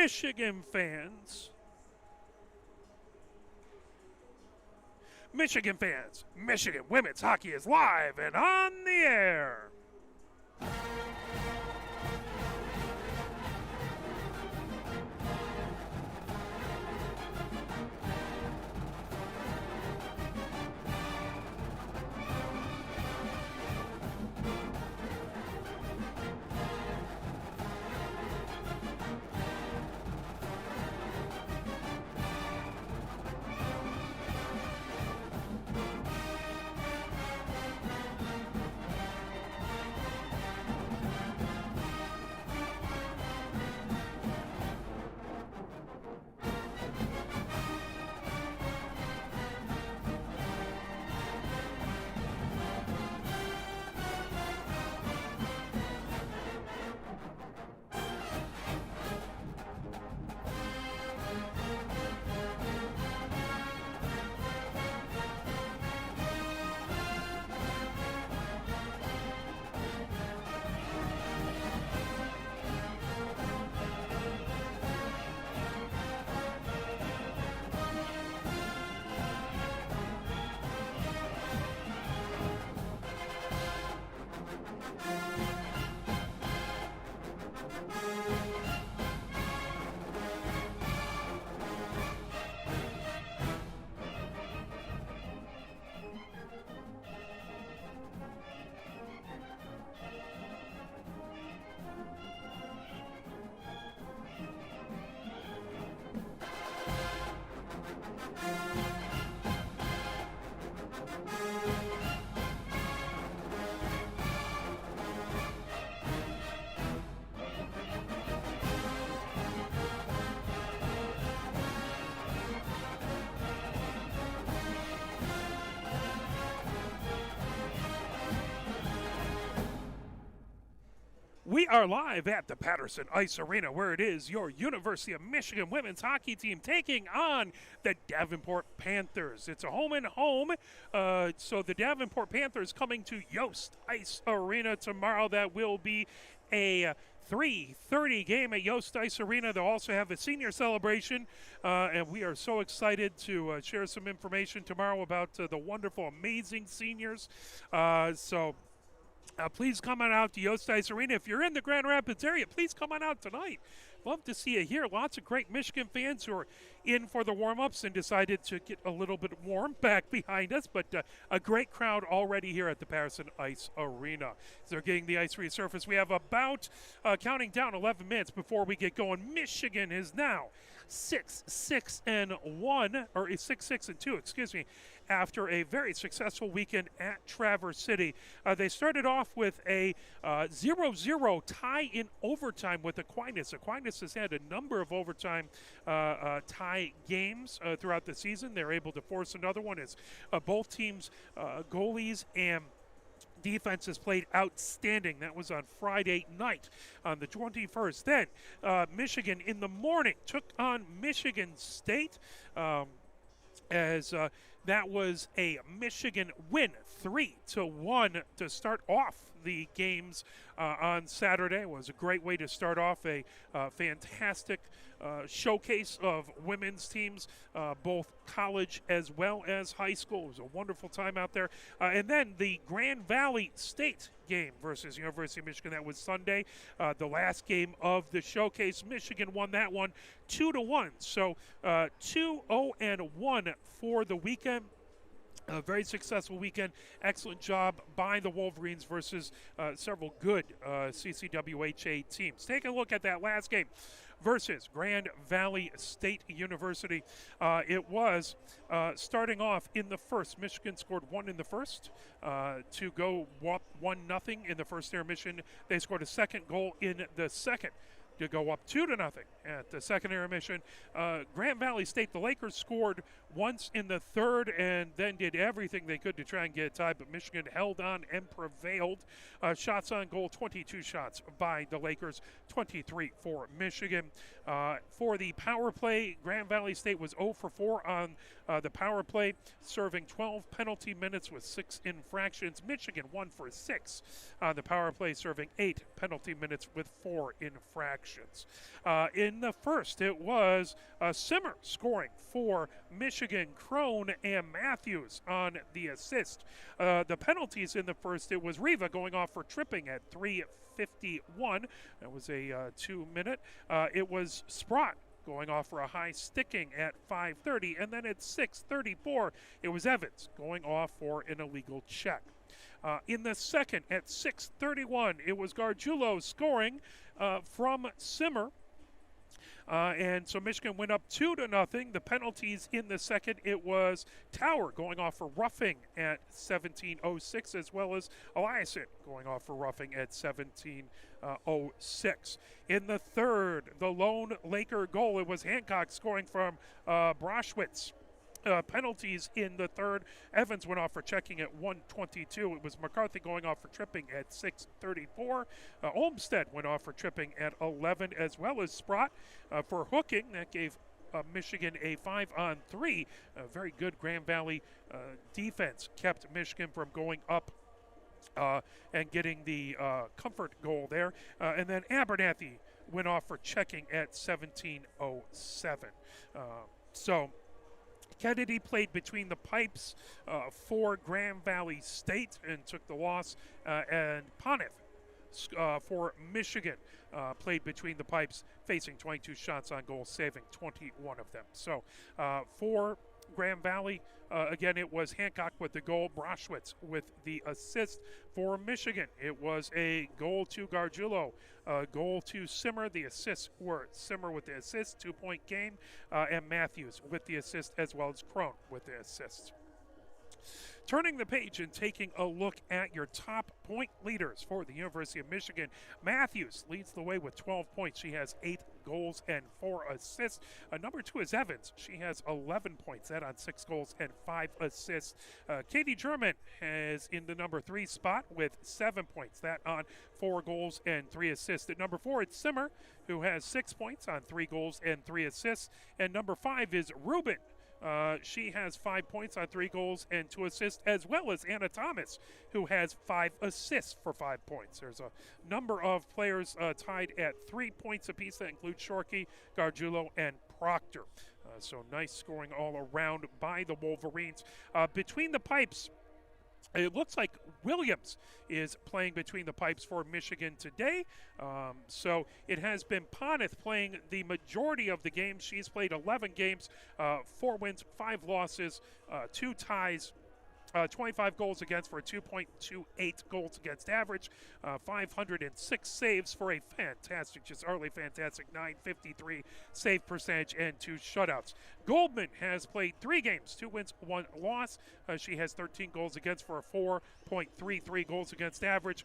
Michigan fans. Michigan fans, Michigan women's hockey is live and on the air. We are live at the Patterson Ice Arena, where it is your University of Michigan women's hockey team taking on the Davenport Panthers. It's a home and home, so the Davenport Panthers coming to Yost Ice Arena tomorrow. That will be a 3:30 game at Yost Ice Arena. They'll also have a senior celebration, and we are so excited to share some information tomorrow about the wonderful, amazing seniors. Please come on out to Yost Ice Arena. If you're in the Grand Rapids area, please come on out tonight. Love to see you here. Lots of great Michigan fans who are in for the warm-ups and decided to get a little bit warm back behind us, but a great crowd already here at the Patterson Ice Arena. As they're getting the ice resurfaced, we have about, counting down 11 minutes before we get going. Michigan is now 6-6-1, or 6-6-2, excuse me, after a very successful weekend at Traverse City. They started off with a 0-0 tie in overtime with Aquinas. Aquinas has had a number of overtime tie games throughout the season. They're able to force another one as both teams' goalies and defense has played outstanding. That was on Friday night on the 21st. Then Michigan in the morning took on Michigan State as that was a Michigan win, 3-1 to start off the games on Saturday. It was a great way to start off a fantastic showcase of women's teams, both college as well as high school. It was a wonderful time out there. And then the Grand Valley State game versus University of Michigan. That was Sunday, the last game of the showcase. Michigan won that one 2-1. So 2-0-1 for the weekend. A very successful weekend. Excellent job by the Wolverines versus several good CCWHA teams. Take a look at that last game versus Grand Valley State University. It was starting off in the first. Michigan scored one in the first to go 1-0 in the first intermission. They scored a second goal in the second to go up 2-0 at the second intermission. Grand Valley State, the Lakers scored once in the third and then did everything they could to try and get a tie, but Michigan held on and prevailed. Shots on goal, 22 shots by the Lakers, 23 for Michigan. For the power play, Grand Valley State was 0 for 4 on the power play, serving 12 penalty minutes with 6 infractions. Michigan 1 for 6 on the power play, serving 8 penalty minutes with 4 infractions. In In the first, it was Simmer scoring for Michigan, Crone and Matthews on the assist. The penalties in the first, it was Riva going off for tripping at 3:51. That was a 2-minute. It was Sprott going off for a high sticking at 5:30, and then at 6:34, it was Evans going off for an illegal check. In the second, at 6:31, it was Gargiulo scoring from Simmer. And so Michigan went up 2-0. The penalties in the second, it was Tower going off for roughing at 17:06, as well as Eliason going off for roughing at 17:06. In the third, the lone Laker goal, it was Hancock scoring from Broschwitz. Penalties in the third, Evans went off for checking at 1:22. It was McCarthy going off for tripping at 6:34. Olmstead went off for tripping at 11, as well as Sprott for hooking. That gave Michigan a 5-on-3. A very good Grand Valley defense kept Michigan from going up and getting the comfort goal there. And then Abernathy went off for checking at 17:07. So Kennedy played between the pipes for Grand Valley State and took the loss, and Poneth for Michigan played between the pipes, facing 22 shots on goal, saving 21 of them. So for Grand Valley, again, it was Hancock with the goal, Broschwitz with the assist. For Michigan, it was a goal to Gargiulo, a goal to Simmer. The assists were Simmer with the assist, 2-point game, and Matthews with the assist, as well as Crone with the assist. Turning the page and taking a look at your top point leaders for the University of Michigan, Matthews leads the way with 12 points. She has 8 goals and 4 assists. Number 2 is Evans. She has 11 points, that on 6 goals and 5 assists. Katie German is in the number 3 spot with 7 points, that on 4 goals and 3 assists. At number 4, it's Simmer, who has 6 points on 3 goals and 3 assists. And number 5 is Rubin. She has 5 points on 3 goals and 2 assists, as well as Anna Thomas, who has 5 assists for 5 points. There's a number of players tied at 3 points apiece. That includes Shorkey, Gargiulo, and Proctor. So nice scoring all around by the Wolverines. Between the pipes, it looks like Williams is playing between the pipes for Michigan today. So it has been Poneth playing the majority of the games. She's played 11 games, 4 wins, 5 losses, 2 ties, 25 goals against for a 2.28 goals against average, 506 saves for a fantastic, just utterly fantastic 953 save percentage and 2 shutouts. Goldman has played 3 games, 2 wins, 1 loss. She has 13 goals against for a 4.33 goals against average,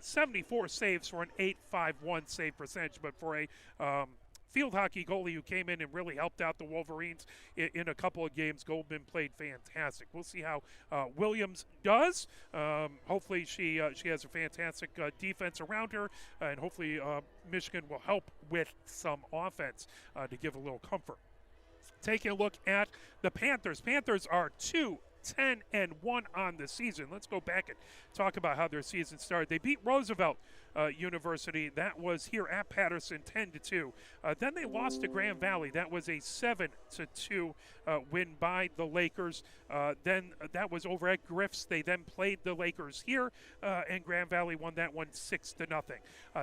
74 saves for an 851 save percentage, but for a field hockey goalie who came in and really helped out the Wolverines in a couple of games, Goldman played fantastic. We'll see how Williams does. Hopefully she has a fantastic defense around her, and hopefully Michigan will help with some offense to give a little comfort. Taking a look at the Panthers. Panthers are 2-10-1 on the season. Let's go back and talk about how their season started. They beat Roosevelt University. That was here at Patterson, 10-2. Then they lost to Grand Valley. That was a 7-2 win by the Lakers. Then that was over at Griff's. They then played the Lakers here, and Grand Valley won that one 6-0.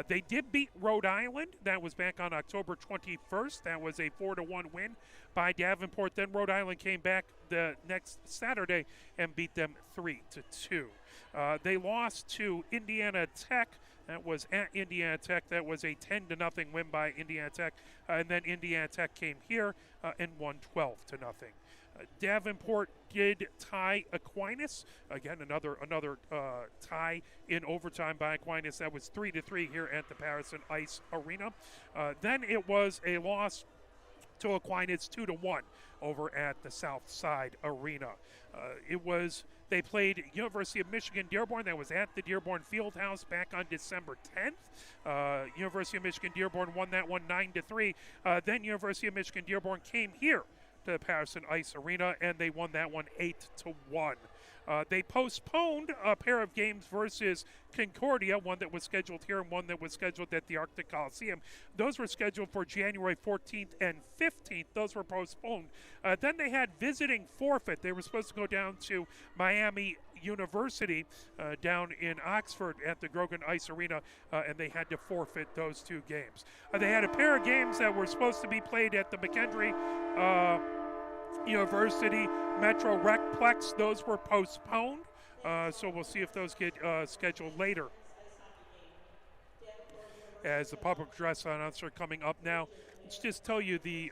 They did beat Rhode Island. That was back on October 21st. That was a 4-1 win by Davenport. Then Rhode Island came back the next Saturday and beat them 3-2. They lost to Indiana Tech. That was at Indiana Tech. That was a 10-0 win by Indiana Tech. And then Indiana Tech came here and won 12-0. Davenport did tie Aquinas. Again, another tie in overtime by Aquinas. That was 3-3 here at the Patterson Ice Arena. Then it was a loss to Aquinas 2-1 over at the South Side Arena. They played University of Michigan Dearborn. That was at the Dearborn Fieldhouse back on December 10th. University of Michigan Dearborn won that one 9-3. Then University of Michigan Dearborn came here to the Patterson Ice Arena, and they won that one 8-1. They postponed a pair of games versus Concordia, one that was scheduled here and one that was scheduled at the Arctic Coliseum. Those were scheduled for January 14th and 15th. Those were postponed. Then they had visiting forfeit. They were supposed to go down to Miami University down in Oxford at the Grogan Ice Arena, and they had to forfeit those two games. They had a pair of games that were supposed to be played at the McKendree University Metro Recplex. Those were postponed, so we'll see if those get scheduled later. As the public address announcer coming up now, let's just tell you the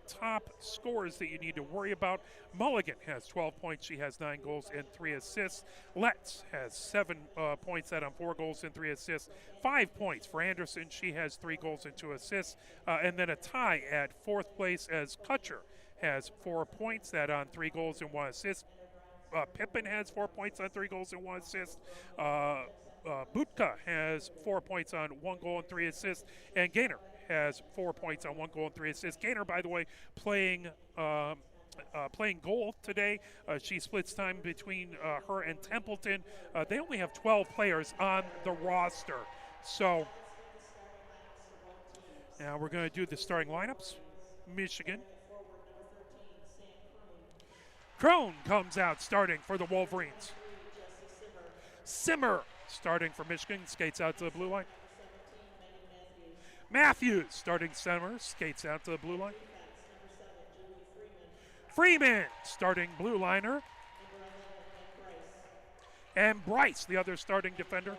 top scores that you need to worry about. Mulligan has 12 points. She has 9 goals and 3 assists. Letts has 7 points out on 4 goals and 3 assists. 5 points for Anderson. She has 3 goals and 2 assists. And then a tie at 4th place as Kutcher has 4 points, that on 3 goals and 1 assist. Pippin has 4 points on 3 goals and 1 assist. Butka has 4 points on 1 goal and 3 assists. And Gaynor has 4 points on 1 goal and 3 assists. Gaynor, by the way, playing goal today. She splits time between her and Templeton. They only have 12 players on the roster. So now we're going to do the starting lineups. Michigan. Crone comes out starting for the Wolverines. Simmer starting for Michigan, skates out to the blue line. Matthews starting center, skates out to the blue line. Freeman starting blue liner. And Bryce, the other starting defender.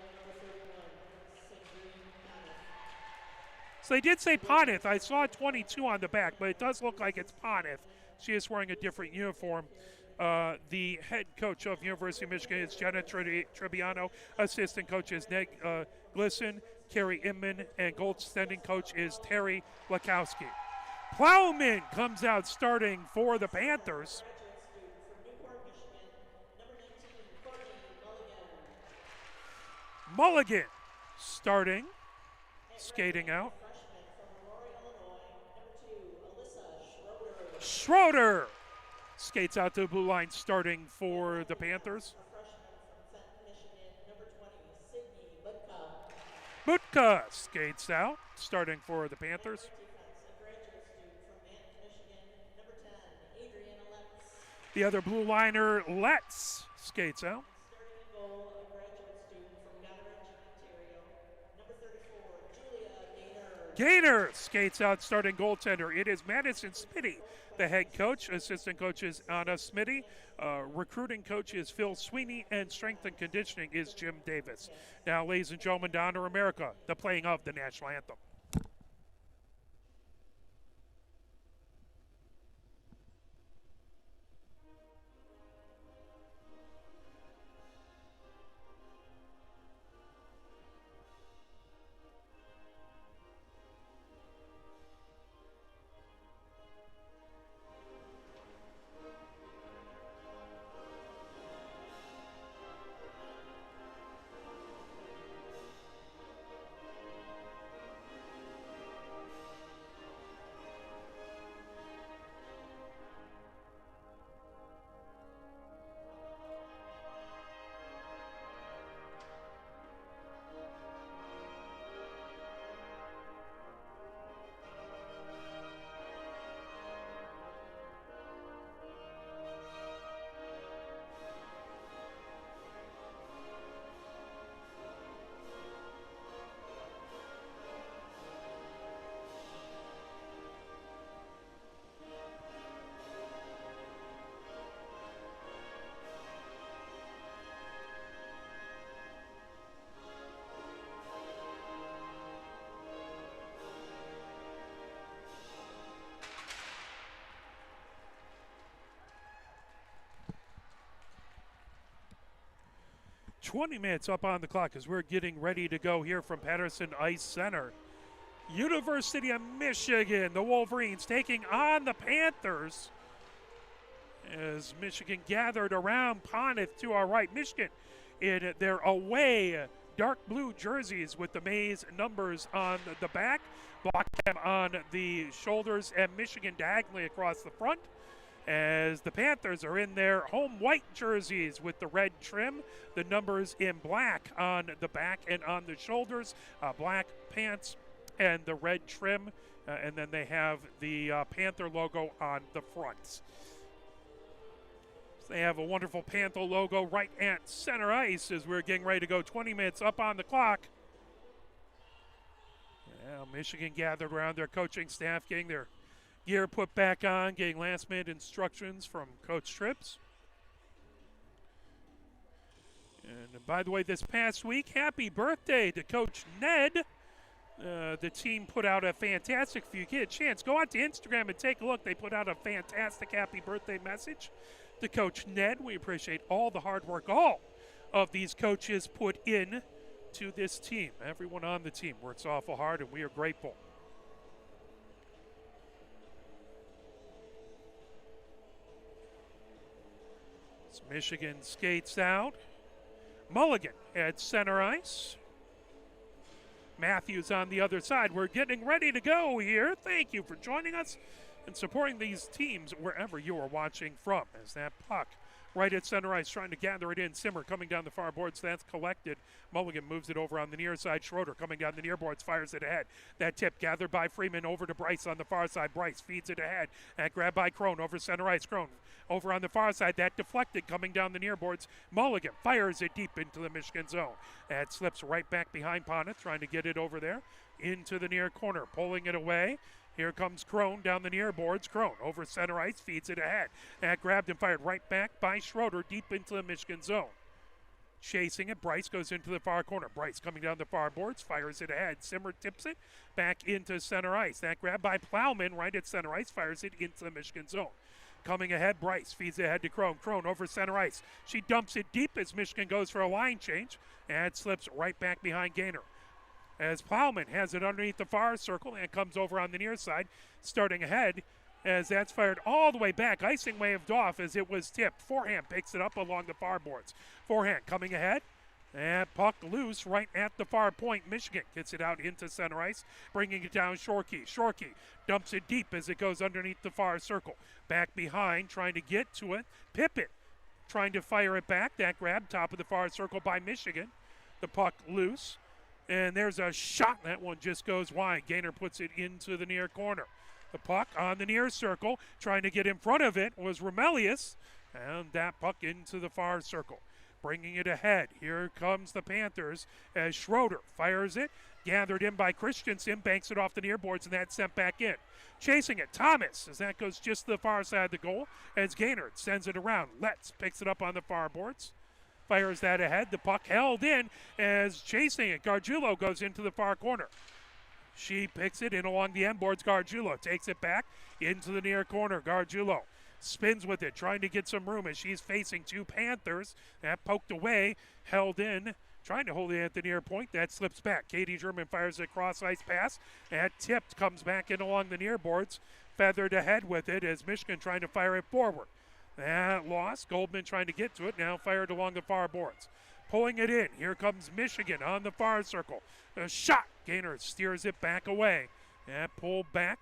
So they did say Ponith. I saw 22 on the back, but it does look like it's Ponith. She is wearing a different uniform. The head coach of University of Michigan is Jenna Trebbiano. Assistant coach is Ned Glisson, Carrie Inman, and goaltending coach is Terry Lakowski. Plowman comes out starting for the Panthers. Mulligan starting, skating out. Schroeder skates out to the blue line starting for the Panthers. Butka skates out starting for the Panthers. The other blue liner, Letts, skates out. Gaynor skates out starting goaltender. It is Madison Smitty, the head coach. Assistant coach is Anna Smitty. Recruiting coach is Phil Sweeney. And strength and conditioning is Jim Davis. Now, ladies and gentlemen, down to America, the playing of the national anthem. 20 minutes up on the clock as we're getting ready to go here from Patterson Ice Center. University of Michigan, the Wolverines taking on the Panthers as Michigan gathered around Ponith to our right. Michigan in their away dark blue jerseys with the maize numbers on the back, Blockham on the shoulders, and Michigan diagonally across the front. as the Panthers are in their home white jerseys with the red trim, the numbers in black on the back and on the shoulders, black pants and the red trim, and then they have the Panther logo on the fronts. They have a wonderful Panther logo right at center ice as we're getting ready to go. 20 minutes up on the clock. Well, Michigan gathered around their coaching staff, getting their gear put back on, getting last-minute instructions from Coach Trips. And by the way, this past week, happy birthday to Coach Ned. The team put out a fantastic, if you get a chance, go out to Instagram and take a look. They put out a fantastic happy birthday message to Coach Ned. We appreciate all the hard work all of these coaches put in to this team. Everyone on the team works awful hard, and we are grateful. As Michigan skates out. Mulligan at center ice. Matthews on the other side. We're getting ready to go here. Thank you for joining us and supporting these teams wherever you are watching from. As that puck right at center ice trying to gather it in. Simmer coming down the far boards. That's collected. Mulligan moves it over on the near side. Schroeder coming down the near boards, fires it ahead. That tip gathered by Freeman over to Bryce on the far side. Bryce feeds it ahead. That grab by Crone over center ice. Crone over on the far side. That deflected coming down the near boards. Mulligan fires it deep into the Michigan zone. That slips right back behind Ponnet, trying to get it over there into the near corner. Pulling it away. Here comes Crone down the near boards. Crone over center ice, feeds it ahead. That grabbed and fired right back by Schroeder deep into the Michigan zone. Chasing it, Bryce goes into the far corner. Bryce coming down the far boards, fires it ahead. Simmer tips it back into center ice. That grab by Plowman right at center ice, fires it into the Michigan zone. Coming ahead, Bryce feeds it ahead to Crone. Crone over center ice. She dumps it deep as Michigan goes for a line change and slips right back behind Gaynor. As Plowman has it underneath the far circle and comes over on the near side, starting ahead as that's fired all the way back. Icing waved off as it was tipped. Forehand picks it up along the far boards. Forehand coming ahead. And puck loose right at the far point. Michigan gets it out into center ice, bringing it down Shorkey. Shorkey dumps it deep as it goes underneath the far circle. Back behind, trying to get to it. Pippin trying to fire it back. That grab, top of the far circle by Michigan. The puck loose. And there's a shot. That one just goes wide. Gaynor puts it into the near corner. The puck on the near circle. Trying to get in front of it was Remelius. And that puck into the far circle. Bringing it ahead. Here comes the Panthers as Schroeder fires it. Gathered in by Christensen. Banks it off the near boards, and that's sent back in. Chasing it, Thomas, as that goes just to the far side of the goal. As Gaynor sends it around. Letts picks it up on the far boards. Fires that ahead. The puck held in as chasing it. Gargiulo goes into the far corner. She picks it in along the end boards. Gargiulo takes it back into the near corner. Gargiulo spins with it, trying to get some room as she's facing two Panthers. That poked away, held in, trying to hold it at the near point. That slips back. Katie German fires a cross-ice pass. That tipped, comes back in along the near boards. Feathered ahead with it as Michigan trying to fire it forward. That lost. Goldman trying to get to it. Now fired along the far boards. Pulling it in. Here comes Michigan on the far circle. A shot. Gaynor steers it back away. That pulled back.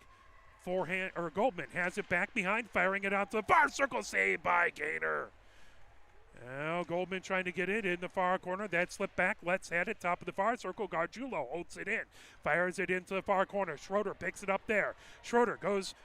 Forehand, or Goldman has it back behind, firing it out to the far circle. Saved by Gaynor. Now Goldman trying to get it in the far corner. That slipped back. Let's had it top of the far circle. Gargiulo holds it in. Fires it into the far corner. Schroeder picks it up there. Schroeder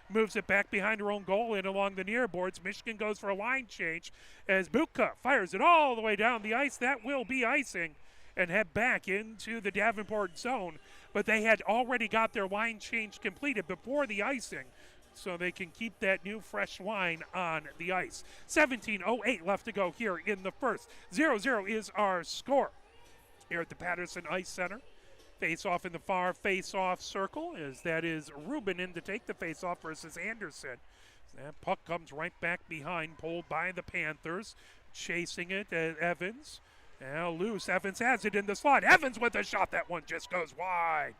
moves it back behind her own goal and along the near boards. Michigan goes for a line change as Butka fires it all the way down the ice. That will be icing and head back into the Davenport zone. But they had already got their line change completed before the icing, so they can keep that new fresh line on the ice. 17:08 left to go here in the first. 0-0 is our score here at the Patterson Ice Center. Face-off in the far face-off circle, as that is Rubin in to take the face-off versus Anderson. That puck comes right back behind, pulled by the Panthers. Chasing it, Evans. Now loose, Evans has it in the slot. Evans with a shot, that one just goes wide.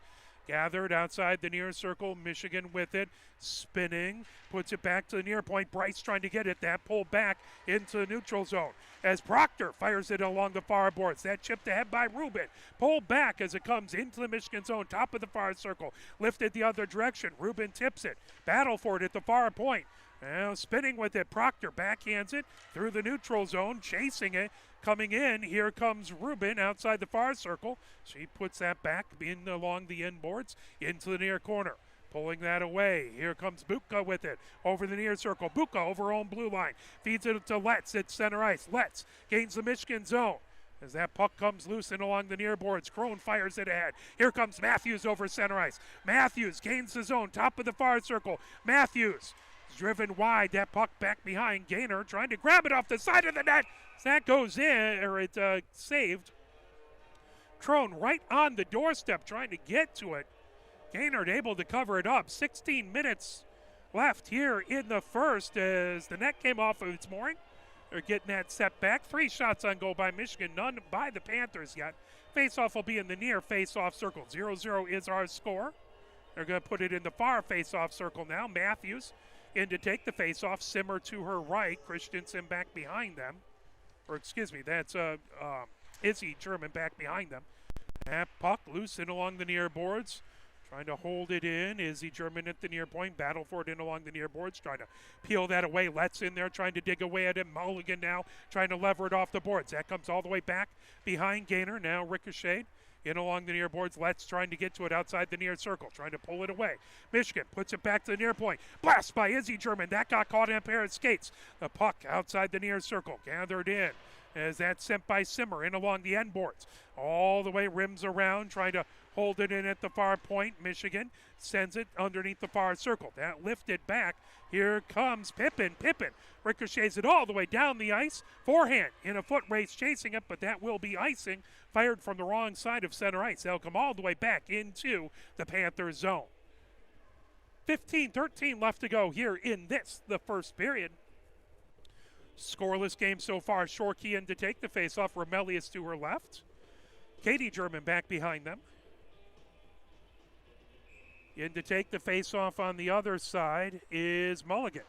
Gathered outside the near circle, Michigan with it, spinning, puts it back to the near point. Bryce trying to get it, that pulled back into the neutral zone. As Proctor fires it along the far boards, that chipped ahead by Rubin. Pulled back as it comes into the Michigan zone, top of the far circle, lifted the other direction. Rubin tips it, battle for it at the far point. Now spinning with it, Proctor backhands it through the neutral zone, chasing it, coming in. Here comes Rubin outside the far circle. She puts that back in along the inboards into the near corner. Pulling that away. Here comes Buka with it. Over the near circle. Buka over her own blue line. Feeds it to Letts at center ice. Letts gains the Michigan zone. As that puck comes loose and along the near boards, Crone fires it ahead. Here comes Matthews over center ice. Matthews gains the zone, top of the far circle. Matthews is driven wide. That puck back behind. Gaynor trying to grab it off the side of the net. As that goes in, or it's saved. Crone right on the doorstep trying to get to it. Gaynor able to cover it up. 16 minutes left here in the first as the net came off of its mooring. They're getting that set back. 3 shots on goal by Michigan, none by the Panthers yet. Face-off will be in the near face-off circle. 0-0 is our score. They're going to put it in the far face-off circle now. Matthews in to take the face-off. Simmer to her right. Christensen back behind them. Or excuse me, that's Izzy German back behind them. That puck loose in along the near boards. Trying to hold it in. Izzy German at the near point. Battle for it in along the near boards. Trying to peel that away. Let's in there trying to dig away at it. Mulligan now trying to lever it off the boards. That comes all the way back behind Gaynor. Now ricocheted in along the near boards. Let's trying to get to it outside the near circle. Trying to pull it away. Michigan puts it back to the near point. Blast by Izzy German. That got caught in a pair of skates. The puck outside the near circle. Gathered in. As that's sent by Simmer in along the end boards. All the way rims around, trying to hold it in at the far point. Michigan sends it underneath the far circle. That lifted back. Here comes Pippin. Pippin ricochets it all the way down the ice. Forehand in a foot race chasing it, but that will be icing. Fired from the wrong side of center ice. That'll come all the way back into the Panthers zone. 15-13 left to go here in the first period. Scoreless game so far. Shorkey in to take the faceoff. Remelius to her left. Katie German back behind them. In to take the faceoff on the other side is Mulligan.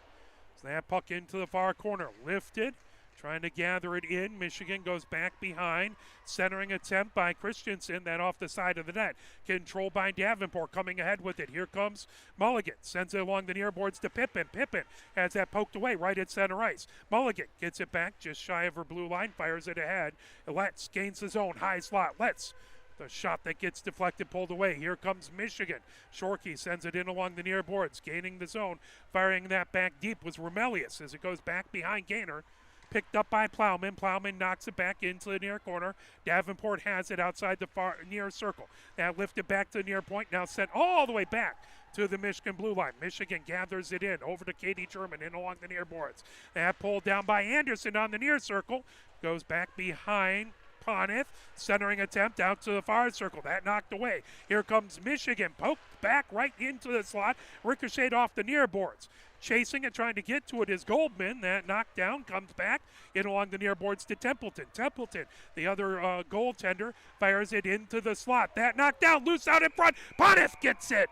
So that puck into the far corner. Lifted. Trying to gather it in. Michigan goes back behind. Centering attempt by Christensen. That off the side of the net. Controlled by Davenport. Coming ahead with it. Here comes Mulligan. Sends it along the near boards to Pippin. Pippin has that poked away right at center ice. Mulligan gets it back just shy of her blue line. Fires it ahead. Letts gains the zone. High slot. Letts. The shot that gets deflected, pulled away. Here comes Michigan. Shorkey sends it in along the near boards. Gaining the zone. Firing that back deep was Remelius as it goes back behind Gaynor. Picked up by Plowman. Plowman knocks it back into the near corner. Davenport has it outside the far near circle. Now lifted back to the near point. Now sent all the way back to the Michigan blue line. Michigan gathers it in over to Katie German in along the near boards. That pulled down by Anderson on the near circle. Goes back behind Ponith. Centering attempt out to the far circle. That knocked away. Here comes Michigan. Poked back right into the slot. Ricocheted off the near boards. Chasing and trying to get to it is Goldman. That knocked down, comes back in along the near boards to Templeton. Templeton, the other goaltender, fires it into the slot. That knocked down, loose out in front. Ponith gets it.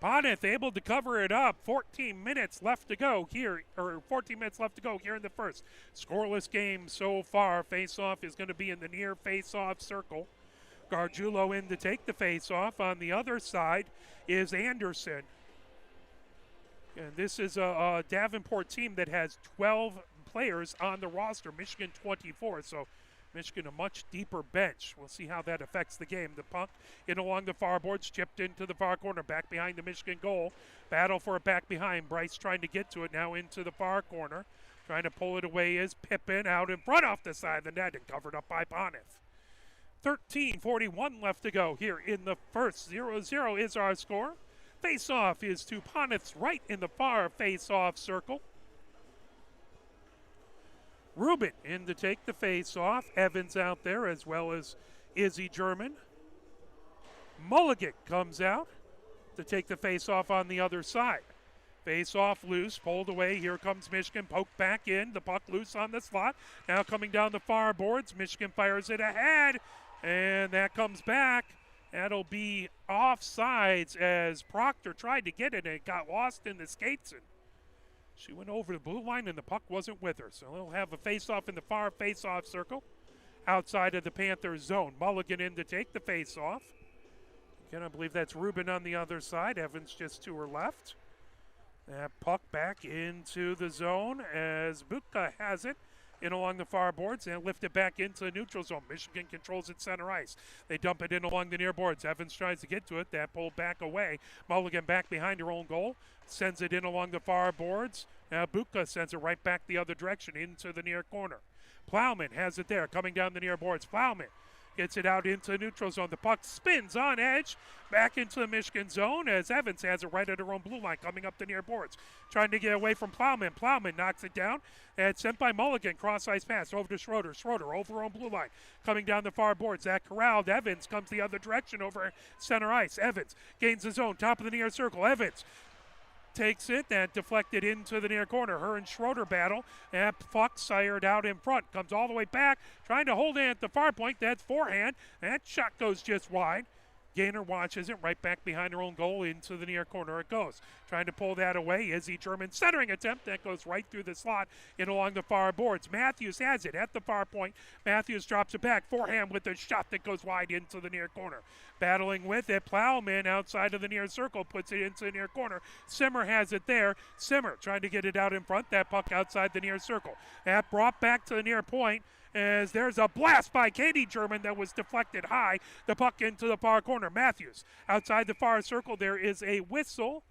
Ponith able to cover it up. 14 minutes left to go here, or 14 minutes left to go here in the first. Scoreless game so far. Face-off is going to be in the near face-off circle. Gargiulo in to take the face-off. On the other side is Anderson. And this is a Davenport team that has 12 players on the roster. Michigan 24, so Michigan a much deeper bench. We'll see how that affects the game. The puck in along the far boards, chipped into the far corner, back behind the Michigan goal. Battle for it back behind. Bryce trying to get to it now into the far corner. Trying to pull it away is Pippin out in front off the side of the net and covered up by Ponith. 13:41 left to go here in the first. 0-0 is our score. Face-off is to Ponith's right in the far face-off circle. Rubin in to take the face-off. Evans out there as well as Izzy German. Mulligan comes out to take the face-off on the other side. Face-off loose, pulled away. Here comes Michigan, poked back in. The puck loose on the slot. Now coming down the far boards. Michigan fires it ahead. And that comes back. That'll be offsides as Proctor tried to get it and it got lost in the skates. And she went over the blue line and the puck wasn't with her. So they'll have a face-off in the far face-off circle outside of the Panthers zone. Mulligan in to take the face-off. Again, I believe that's Rubin on the other side. Evans just to her left. That puck back into the zone as Buka has it in along the far boards and lift it back into the neutral zone. Michigan controls it center ice. They dump it in along the near boards. Evans tries to get to it. That pulled back away. Mulligan back behind her own goal. Sends it in along the far boards. Now Buka sends it right back the other direction into the near corner. Plowman has it there coming down the near boards. Plowman gets it out into the neutral zone. The puck spins on edge back into the Michigan zone as Evans has it right at her own blue line coming up the near boards. Trying to get away from Plowman. Plowman knocks it down and sent by Mulligan. Cross ice pass over to Schroeder. Schroeder over her own blue line coming down the far boards. That corralled. Evans comes the other direction over center ice. Evans gains the zone. Top of the near circle. Evans takes it and deflected into the near corner. Her and Schroeder battle. And puck sired out in front. Comes all the way back. Trying to hold it at the far point. That's forehand. That shot goes just wide. Gaynor watches it right back behind her own goal into the near corner. It goes. Trying to pull that away. Izzy German centering attempt. That goes right through the slot in along the far boards. Matthews has it at the far point. Matthews drops it back. Forehand with a shot that goes wide into the near corner. Battling with it. Plowman outside of the near circle puts it into the near corner. Simmer has it there. Simmer trying to get it out in front. That puck outside the near circle. That brought back to the near point. As there's a blast by Katie German that was deflected high. The puck into the far corner. Matthews outside the far circle. There is a whistle.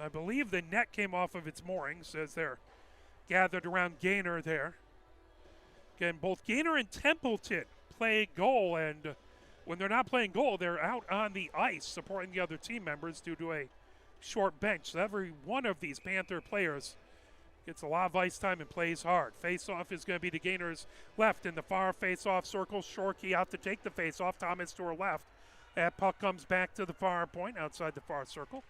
I believe the net came off of its moorings as they're gathered around Gaynor there. Again, both Gaynor and Templeton play goal, and when they're not playing goal, they're out on the ice supporting the other team members due to a short bench. So every one of these Panther players gets a lot of ice time and plays hard. Face-off is going to be to Gaynor's left in the far face-off circle. Shorkey out to take the face-off. Thomas to her left. That puck comes back to the far point outside the far circle.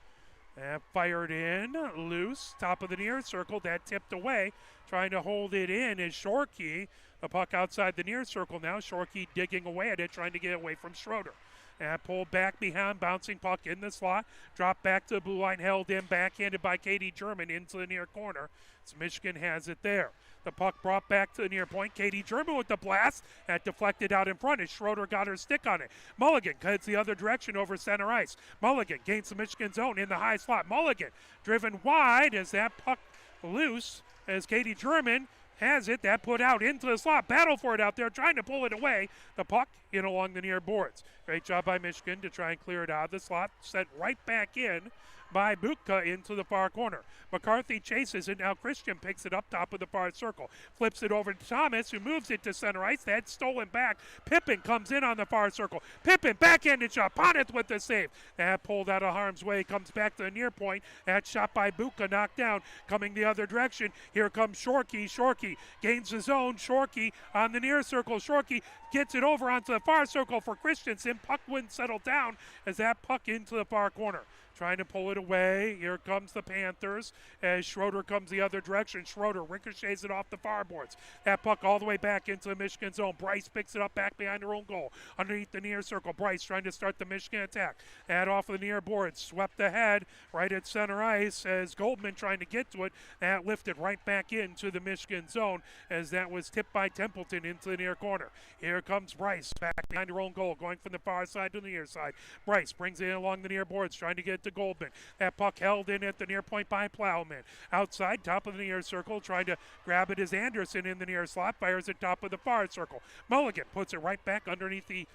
And fired in, loose, top of the near circle. That tipped away. Trying to hold it in is Shorkey. The puck outside the near circle now. Shorkey digging away at it, trying to get away from Schroeder. And pulled back behind, bouncing puck in the slot. Dropped back to the blue line, held in, backhanded by Katie German into the near corner. So Michigan has it there. The puck brought back to the near point. Katie German with the blast. That deflected out in front as Schroeder got her stick on it. Mulligan cuts the other direction over center ice. Mulligan gains the Michigan zone in the high slot. Mulligan driven wide as that puck loose as Katie German has it. That put out into the slot. Battle for it out there, trying to pull it away. The puck in along the near boards. Great job by Michigan to try and clear it out of the slot. Sent right back in by Butka into the far corner. McCarthy chases it. Now Christian picks it up top of the far circle. Flips it over to Thomas, who moves it to center ice. That's stolen back. Pippin comes in on the far circle. Pippin, backhanded shot. Poneth with the save. That pulled out of harm's way. Comes back to the near point. That shot by Buka knocked down. Coming the other direction. Here comes Shorkey. Shorkey gains the zone. Shorkey on the near circle. Shorkey gets it over onto the far circle for Christensen. Puck wouldn't settle down as that puck into the far corner. Trying to pull it away. Here comes the Panthers as Schroeder comes the other direction. Schroeder ricochets it off the far boards. That puck all the way back into the Michigan zone. Bryce picks it up back behind her own goal. Underneath the near circle. Bryce trying to start the Michigan attack. That off of the near boards. Swept ahead right at center ice as Goldman trying to get to it. That lifted right back into the Michigan zone as that was tipped by Templeton into the near corner. Here comes Bryce back behind her own goal, going from the far side to the near side. Bryce brings it in along the near boards, trying to get to Goldman. That puck held in at the near point by Plowman. Outside, top of the near circle, trying to grab it is Anderson in the near slot, fires it top of the far circle. Mulligan puts it right back underneath the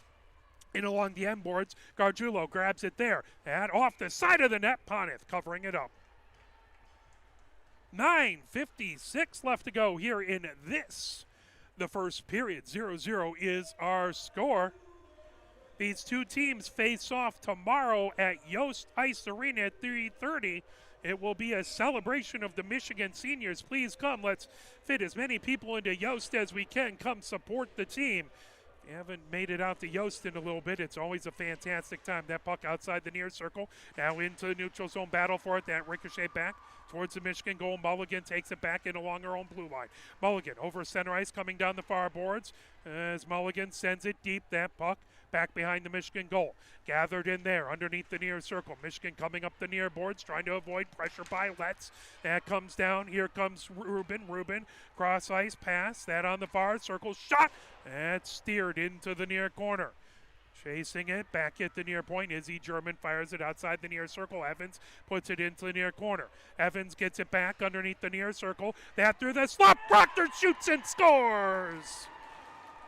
in along the end boards. Gargiulo grabs it there. And off the side of the net, Poneth covering it up. 9:56 left to go here in the first period. 0-0 is our score. These two teams face off tomorrow at Yost Ice Arena at 3:30. It will be a celebration of the Michigan seniors. Please come. Let's fit as many people into Yost as we can. Come support the team. If you haven't made it out to Yost in a little bit, it's always a fantastic time. That puck outside the near circle. Now into the neutral zone, battle for it. That ricochet back towards the Michigan goal. Mulligan takes it back in along her own blue line. Mulligan over center ice coming down the far boards as Mulligan sends it deep. That puck back behind the Michigan goal. Gathered in there underneath the near circle. Michigan coming up the near boards, trying to avoid pressure by Letts. That comes down. Here comes Rubin. Rubin, cross ice pass. That on the far circle. Shot. That's steered into the near corner. Chasing it back at the near point. Izzy German fires it outside the near circle. Evans puts it into the near corner. Evans gets it back underneath the near circle. That through the slot. Proctor shoots and scores.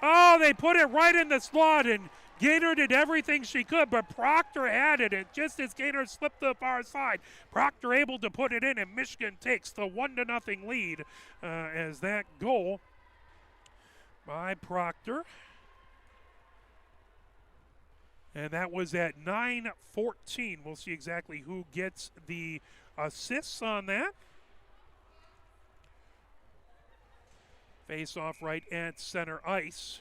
Oh, they put it right in the slot, and Gaynor did everything she could, but Proctor had it, and just as Gaynor slipped to the far side, Proctor able to put it in, and Michigan takes the 1-0 lead as that goal by Proctor. And that was at 9:14. We'll see exactly who gets the assists on that. Face off right at center ice.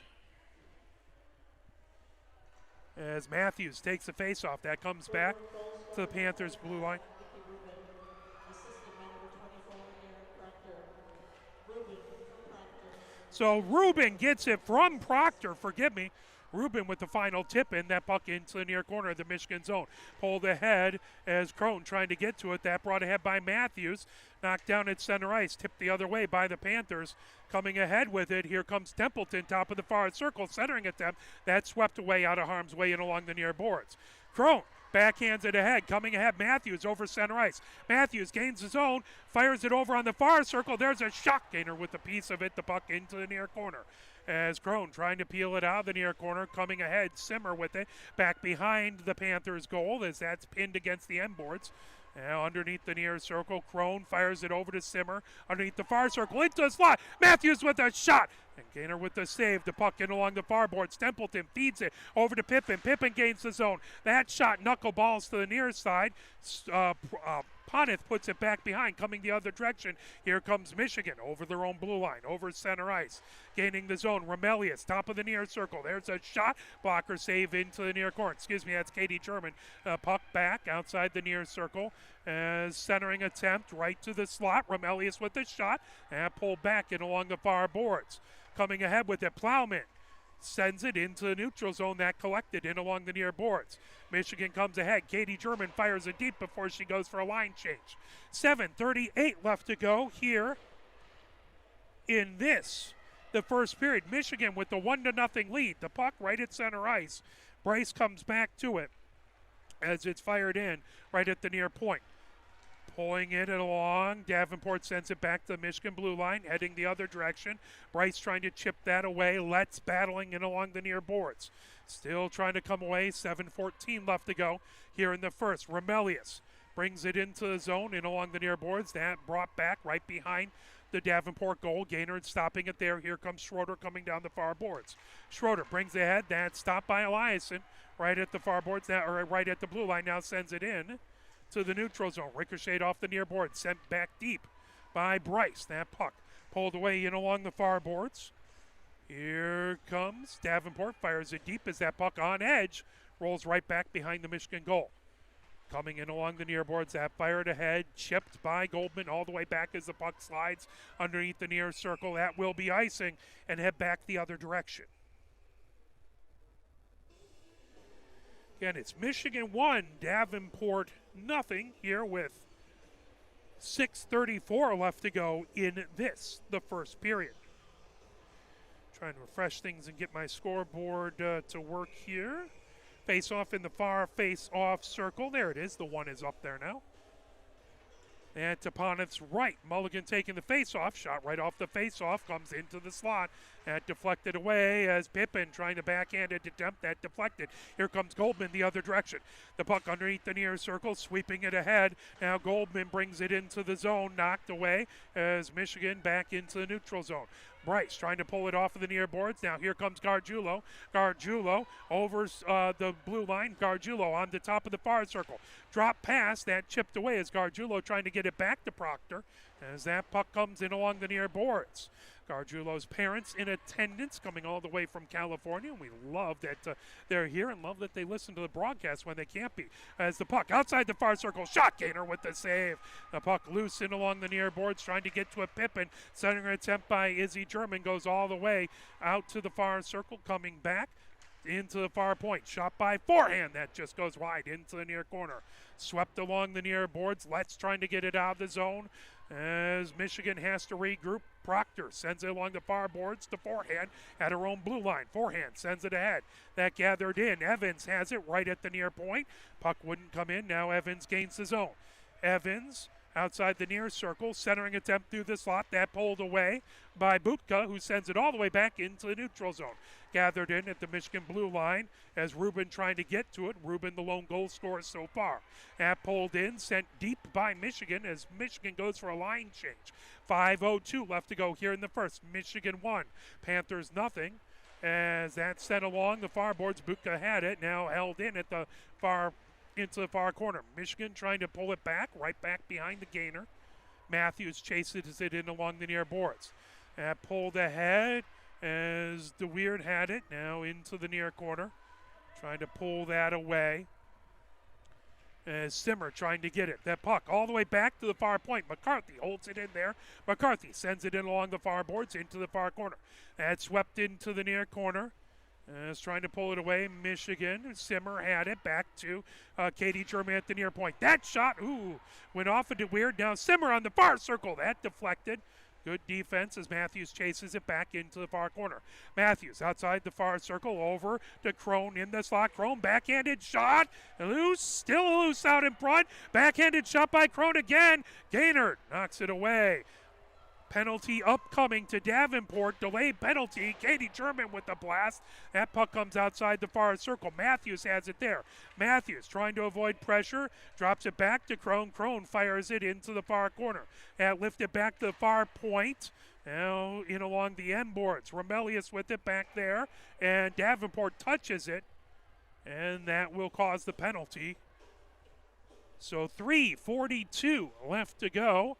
As Matthews takes the face off. That comes back to the Panthers' blue line. So Rubin gets it from Proctor, forgive me. Rubin with the final tip in, that puck into the near corner of the Michigan zone. Pulled ahead as Crone trying to get to it. That brought ahead by Matthews. Knocked down at center ice. Tipped the other way by the Panthers. Coming ahead with it. Here comes Templeton, top of the far circle. Centering attempt. That swept away out of harm's way and along the near boards. Crone backhands it ahead. Coming ahead, Matthews over center ice. Matthews gains his own. Fires it over on the far circle. There's a shot. Gainer with a piece of it. The puck into the near corner. As Crone trying to peel it out of the near corner, coming ahead, Simmer with it, back behind the Panthers' goal as that's pinned against the end boards. Now underneath the near circle, Crone fires it over to Simmer, underneath the far circle, into the slot, Matthews with a shot, and Gaynor with the save, the puck in along the far boards. Templeton feeds it over to Pippin. Pippin gains the zone. That shot knuckleballs to the near side. Poneth puts it back behind, coming the other direction. Here comes Michigan over their own blue line, over center ice. Gaining the zone, Remelius, top of the near circle. There's a shot. Blocker save into the near corner. Excuse me, that's Katie German. Puck back outside the near circle. As centering attempt right to the slot. Remelius with the shot. And pulled back in along the far boards. Coming ahead with it, Plowman sends it into the neutral zone. That collected in along the near boards. Michigan comes ahead. Katie German fires it deep before she goes for a line change. 7:38 left to go here in the first period. Michigan with the 1-0 lead. The puck right at center ice. Bryce comes back to it as it's fired in right at the near point. Pulling it along. Davenport sends it back to the Michigan blue line, heading the other direction. Bryce trying to chip that away. Letts battling in along the near boards. Still trying to come away. 7:14 left to go here in the first. Remelius brings it into the zone in along the near boards. That brought back right behind the Davenport goal. Gaynor stopping it there. Here comes Schroeder coming down the far boards. Schroeder brings it ahead. That's stopped by Eliason right at the far boards, now, or right at the blue line. Now sends it in to the neutral zone. Ricocheted off the near board. Sent back deep by Bryce. That puck pulled away in along the far boards. Here comes Davenport. Fires it deep as that puck on edge rolls right back behind the Michigan goal. Coming in along the near boards. That fired ahead. Chipped by Goldman all the way back as the puck slides underneath the near circle. That will be icing and head back the other direction. Again, it's Michigan 1, Davenport nothing here with 6:34 left to go in the first period. Trying to refresh things and get my scoreboard to work here. Face off in the far face off circle. There it is. The one is up there now. And to Poneth's right. Mulligan taking the face off. Shot right off the face off. Comes into the slot. That deflected away as Pippin trying to backhand it attempt. That deflected. Here comes Goldman the other direction. The puck underneath the near circle. Sweeping it ahead. Now Goldman brings it into the zone. Knocked away as Michigan back into the neutral zone. Bryce trying to pull it off of the near boards. Now here comes Gargiulo. Gargiulo over the blue line. Gargiulo on the top of the far circle. Drop pass. That chipped away as Gargiulo trying to get get it back to Proctor as that puck comes in along the near boards. Gargiulo's parents in attendance coming all the way from California. We love that they're here and love that they listen to the broadcast when they can't be. As the puck outside the far circle, shot Gaynor with the save. The puck loose in along the near boards, trying to get to a Pippin. Centering attempt by Izzy German goes all the way out to the far circle, coming back into the far point. Shot by forehand that just goes wide into the near corner. Swept along the near boards. Let's trying to get it out of the zone as Michigan has to regroup. Proctor sends it along the far boards to forehand at her own blue line. Forehand sends it ahead. That gathered in. Evans has it right at the near point. Puck wouldn't come in. Now Evans gains the zone. Evans outside the near circle. Centering attempt through the slot. That pulled away by Butka, who sends it all the way back into the neutral zone. Gathered in at the Michigan blue line as Rubin trying to get to it. Rubin, the lone goal scorer so far. That pulled in, sent deep by Michigan as Michigan goes for a line change. 5:02 left to go here in the first. Michigan 1, Panthers nothing. As that sent along the far boards, Butka had it, now held in at the far, into the far corner. Michigan trying to pull it back, right back behind the Gaynor. Matthews chases it in along the near boards. That pulled ahead as DeWeird had it, now into the near corner. Trying to pull that away. As Simmer trying to get it. That puck all the way back to the far point. McCarthy holds it in there. McCarthy sends it in along the far boards into the far corner. That swept into the near corner. As trying to pull it away, Michigan. Simmer had it back to Katie German at the near point. That shot, went off into Weird. Now Simmer on the far circle. That deflected. Good defense as Matthews chases it back into the far corner. Matthews outside the far circle over to Crone in the slot. Crone backhanded shot. Loose, still loose out in front. Backhanded shot by Crone again. Gaynor knocks it away. Penalty upcoming to Davenport. Delayed penalty. Katie German with the blast. That puck comes outside the far circle. Matthews has it there. Matthews trying to avoid pressure. Drops it back to Crone. Crone fires it into the far corner. That lifted back to the far point. Now in along the end boards. Romelius with it back there. And Davenport touches it. And that will cause the penalty. So 3:42 left to go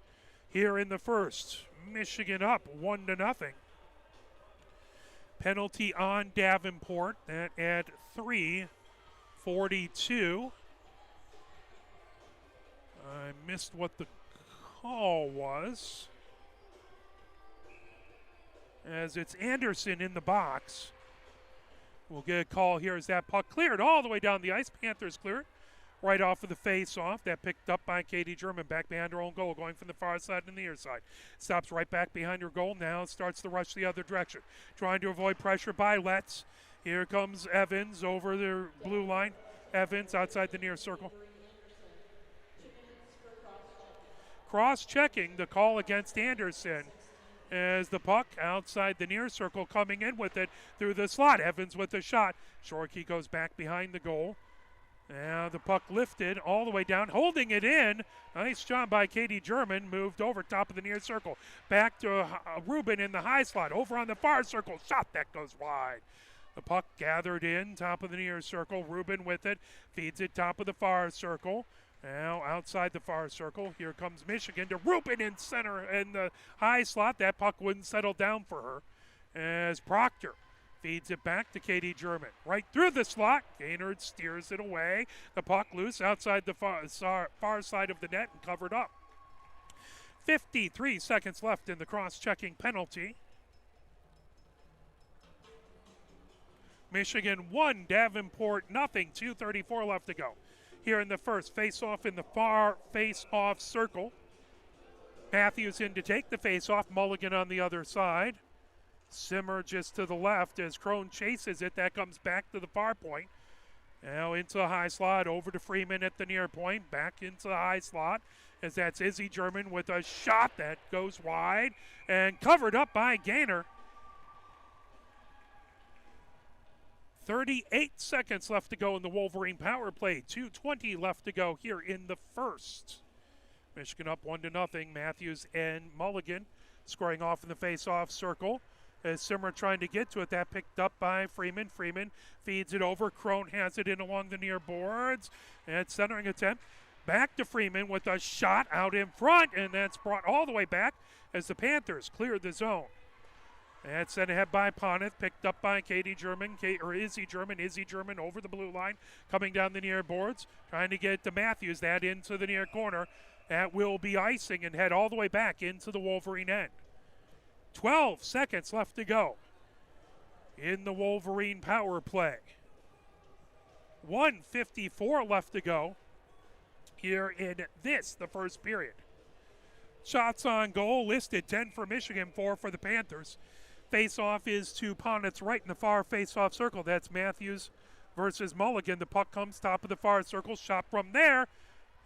here in the first. Michigan up 1-0. Penalty on Davenport. That at 3:42. I missed what the call was. As it's Anderson in the box. We'll get a call here as that puck cleared all the way down the ice. Panthers clear it. Right off of the face-off. That picked up by Katie German back behind her own goal, going from the far side and the near side. Stops right back behind her goal. Now starts the rush the other direction. Trying to avoid pressure by Letts. Here comes Evans over the blue line. Evans outside the near circle. Cross-checking the call against Anderson as the puck outside the near circle coming in with it through the slot. Evans with the shot. Shorkey goes back behind the goal. Now the puck lifted all the way down, holding it in. Nice job by Katie German. Moved over top of the near circle. Back to Rubin in the high slot. Over on the far circle. Shot that goes wide. The puck gathered in, top of the near circle. Rubin with it. Feeds it top of the far circle. Now outside the far circle. Here comes Michigan to Rubin in center in the high slot. That puck wouldn't settle down for her as Proctor feeds it back to Katie German. Right through the slot. Gaynor steers it away. The puck loose outside the far side of the net and covered up. 53 seconds left in the cross-checking penalty. Michigan 1, Davenport nothing. 2:34 left to go. Here in the first, face-off in the far face-off circle. Matthews in to take the face-off. Mulligan on the other side. Simmer just to the left as Crone chases it. That comes back to the far point. Now into the high slot, over to Freeman at the near point. Back into the high slot as that's Izzy German with a shot that goes wide and covered up by Gaynor. 38 seconds left to go in the Wolverine power play. 2:20 left to go here in the first. Michigan up 1-0. Matthews and Mulligan scoring off in the face-off circle. As Simmer trying to get to it, that picked up by Freeman. Freeman feeds it over. Crone has it in along the near boards. And centering attempt Back to Freeman with a shot out in front, and that's brought all the way back as the Panthers cleared the zone. That's sent ahead by Poneth, picked up by Izzy German. Izzy German over the blue line, coming down the near boards, trying to get to Matthews, that into the near corner. That will be icing and head all the way back into the Wolverine end. 12 seconds left to go in the Wolverine power play. 1:54 left to go here in the first period. Shots on goal listed, 10 for Michigan, 4 for the Panthers. Face-off is to Ponet's right in the far face-off circle. That's Matthews versus Mulligan. The puck comes top of the far circle. Shot from there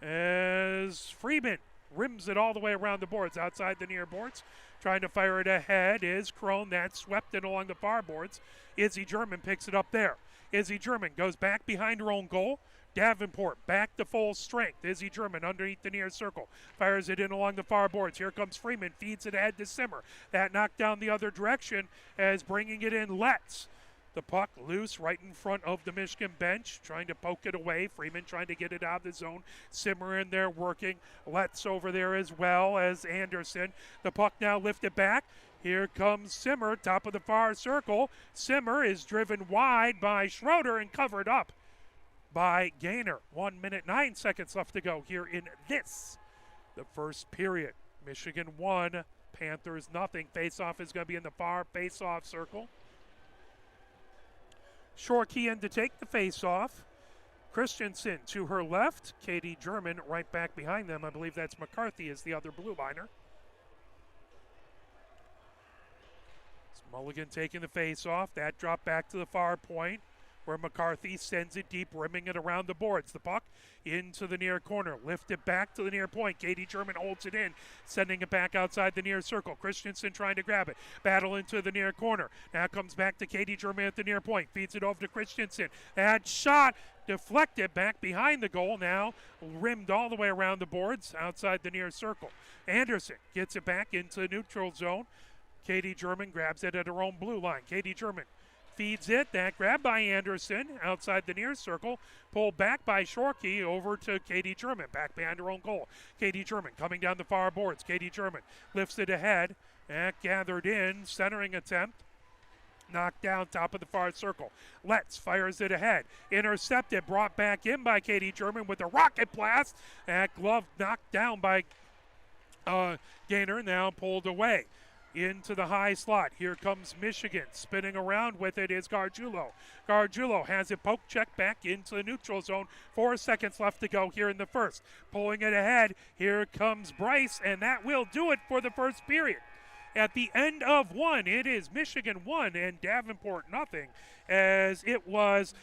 as Freeman rims it all the way around the boards, outside the near boards. Trying to fire it ahead is Crone. That's swept in along the far boards. Izzy German picks it up there. Izzy German goes back behind her own goal. Davenport back to full strength. Izzy German underneath the near circle. Fires it in along the far boards. Here comes Freeman. Feeds it ahead to Simmer. That knocked down the other direction as bringing it in Letts. The puck loose right in front of the Michigan bench. Trying to poke it away. Freeman trying to get it out of the zone. Simmer in there working. Letts over there as well as Anderson. The puck now lifted back. Here comes Simmer, top of the far circle. Simmer is driven wide by Schroeder and covered up by Gaynor. 1 minute, 9 seconds left to go here in the first period. Michigan 1, Panthers nothing. Face-off is going to be in the far face-off circle. Shorkey in to take the face-off. Christensen to her left. Katie German right back behind them. I believe that's McCarthy is the other blue liner. It's Mulligan taking the face-off. That dropped back to the far point, where McCarthy sends it deep, rimming it around the boards. The puck into the near corner, lifted back to the near point. Katie German holds it in, sending it back outside the near circle. Christensen trying to grab it. Battle into the near corner. Now comes back to Katie German at the near point. Feeds it over to Christensen. That shot deflected back behind the goal. Now rimmed all the way around the boards outside the near circle. Anderson gets it back into the neutral zone. Katie German grabs it at her own blue line. Katie German feeds it. That grab by Anderson outside the near circle. Pulled back by Shorkey over to Katie German. Back behind her own goal. Katie German coming down the far boards. Katie German lifts it ahead. And gathered in. Centering attempt. Knocked down top of the far circle. Letts fires it ahead. Intercepted. Brought back in by Katie German with a rocket blast. That glove knocked down by Gaynor. Now pulled away into the high slot. Here comes Michigan. Spinning around with it is Gargiulo. Gargiulo has it poke check back into the neutral zone. 4 seconds left to go here in the first. Pulling it ahead. Here comes Bryce, and that will do it for the first period. At the end of one, it is Michigan 1 and Davenport nothing, as it was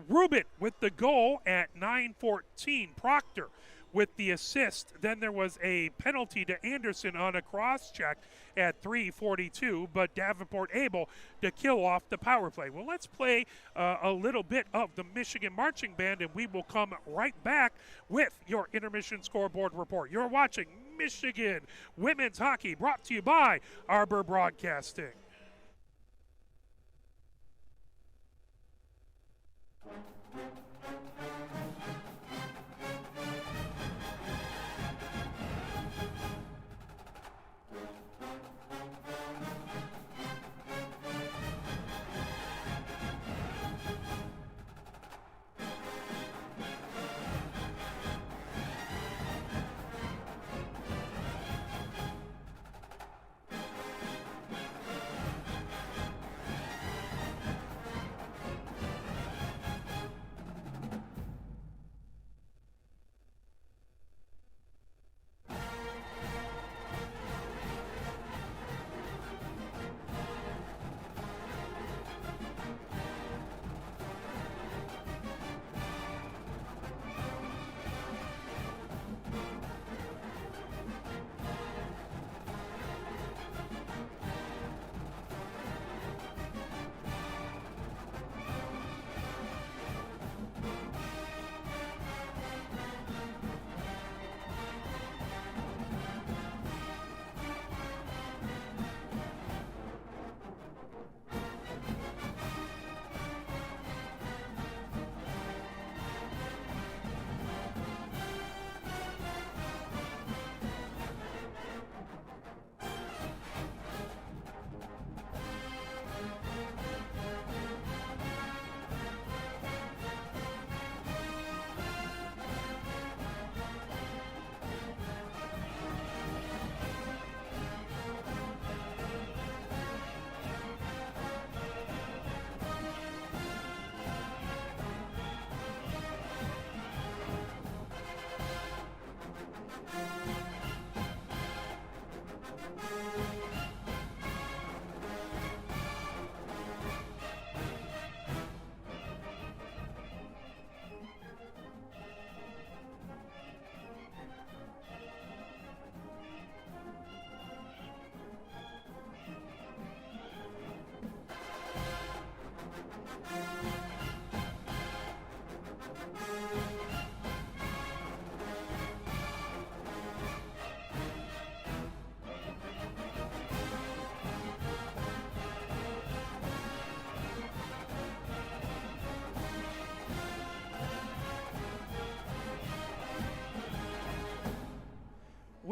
Rubin with the goal at 9:14. Proctor with the assist. Then there was a penalty to Anderson on a cross check at 3:42, but Davenport able to kill off the power play. Well, let's play a little bit of the Michigan Marching Band, and we will come right back with your intermission scoreboard report. You're watching Michigan Women's Hockey, brought to you by Arbor Broadcasting.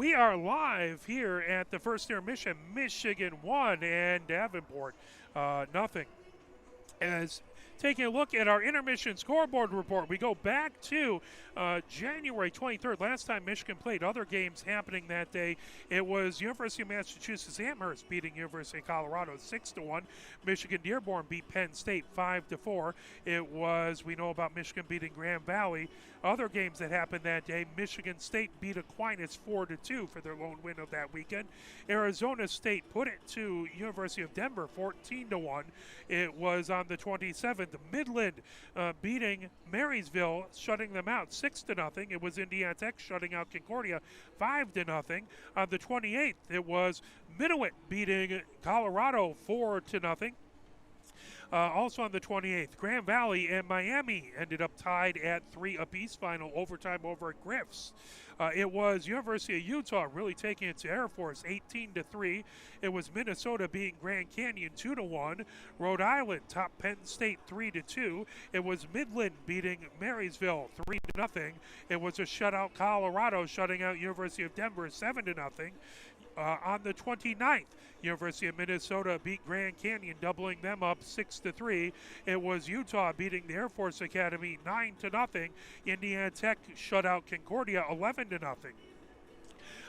we are live here at the first intermission. Michigan 1 and Davenport nothing. As taking a look at our intermission scoreboard report, we go back to January 23rd. Last time Michigan played, other games happening that day, it was University of Massachusetts Amherst beating University of Colorado 6-1. Michigan Dearborn beat Penn State 5-4. It was, we know about Michigan beating Grand Valley. Other games that happened that day, Michigan State beat Aquinas 4-2 for their lone win of that weekend. Arizona State put it to University of Denver 14-1. It was on the 27th. Midland beating Marysville, shutting them out 6-0. It was Indiana Tech shutting out Concordia 5-0. On the 28th, it was Minuet beating Colorado 4-0. Also on the 28th, Grand Valley and Miami ended up tied at 3 apiece, final overtime over at Griff's. It was University of Utah really taking it to Air Force 18-3. It was Minnesota beating Grand Canyon 2-1. Rhode Island topped Penn State 3-2. It was Midland beating Marysville 3-0. It was a shutout Colorado shutting out University of Denver 7-0. On the 29th, University of Minnesota beat Grand Canyon, doubling them up 6-3. It was Utah beating the Air Force Academy 9-0. Indiana Tech shut out Concordia 11-0.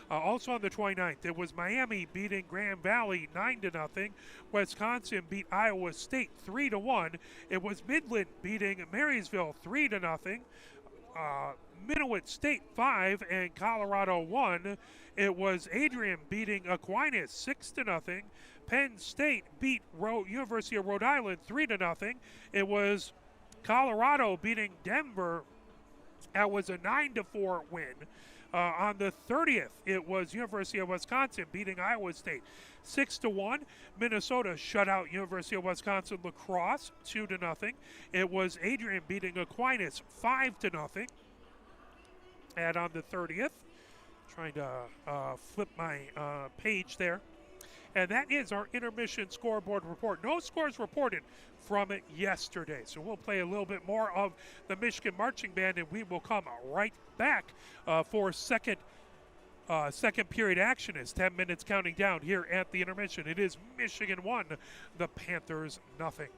Also on the 29th, it was Miami beating Grand Valley 9-0. Wisconsin beat Iowa State 3-1. It was Midland beating Marysville 3-0. Minuet State 5 and Colorado 1. It was Adrian beating Aquinas 6-0. Penn State beat University of Rhode Island 3-0. It was Colorado beating Denver. That was a 9-4 win. On the 30th, it was University of Wisconsin beating Iowa State 6-1. Minnesota shut out University of Wisconsin lacrosse 2-0. It was Adrian beating Aquinas 5-0. And on the 30th, trying to flip my page there. And that is our intermission scoreboard report. No scores reported from it yesterday. So we'll play a little bit more of the Michigan Marching Band, and we will come right back for second period action. Is 10 minutes counting down here at the intermission. It is Michigan 1, the Panthers nothing.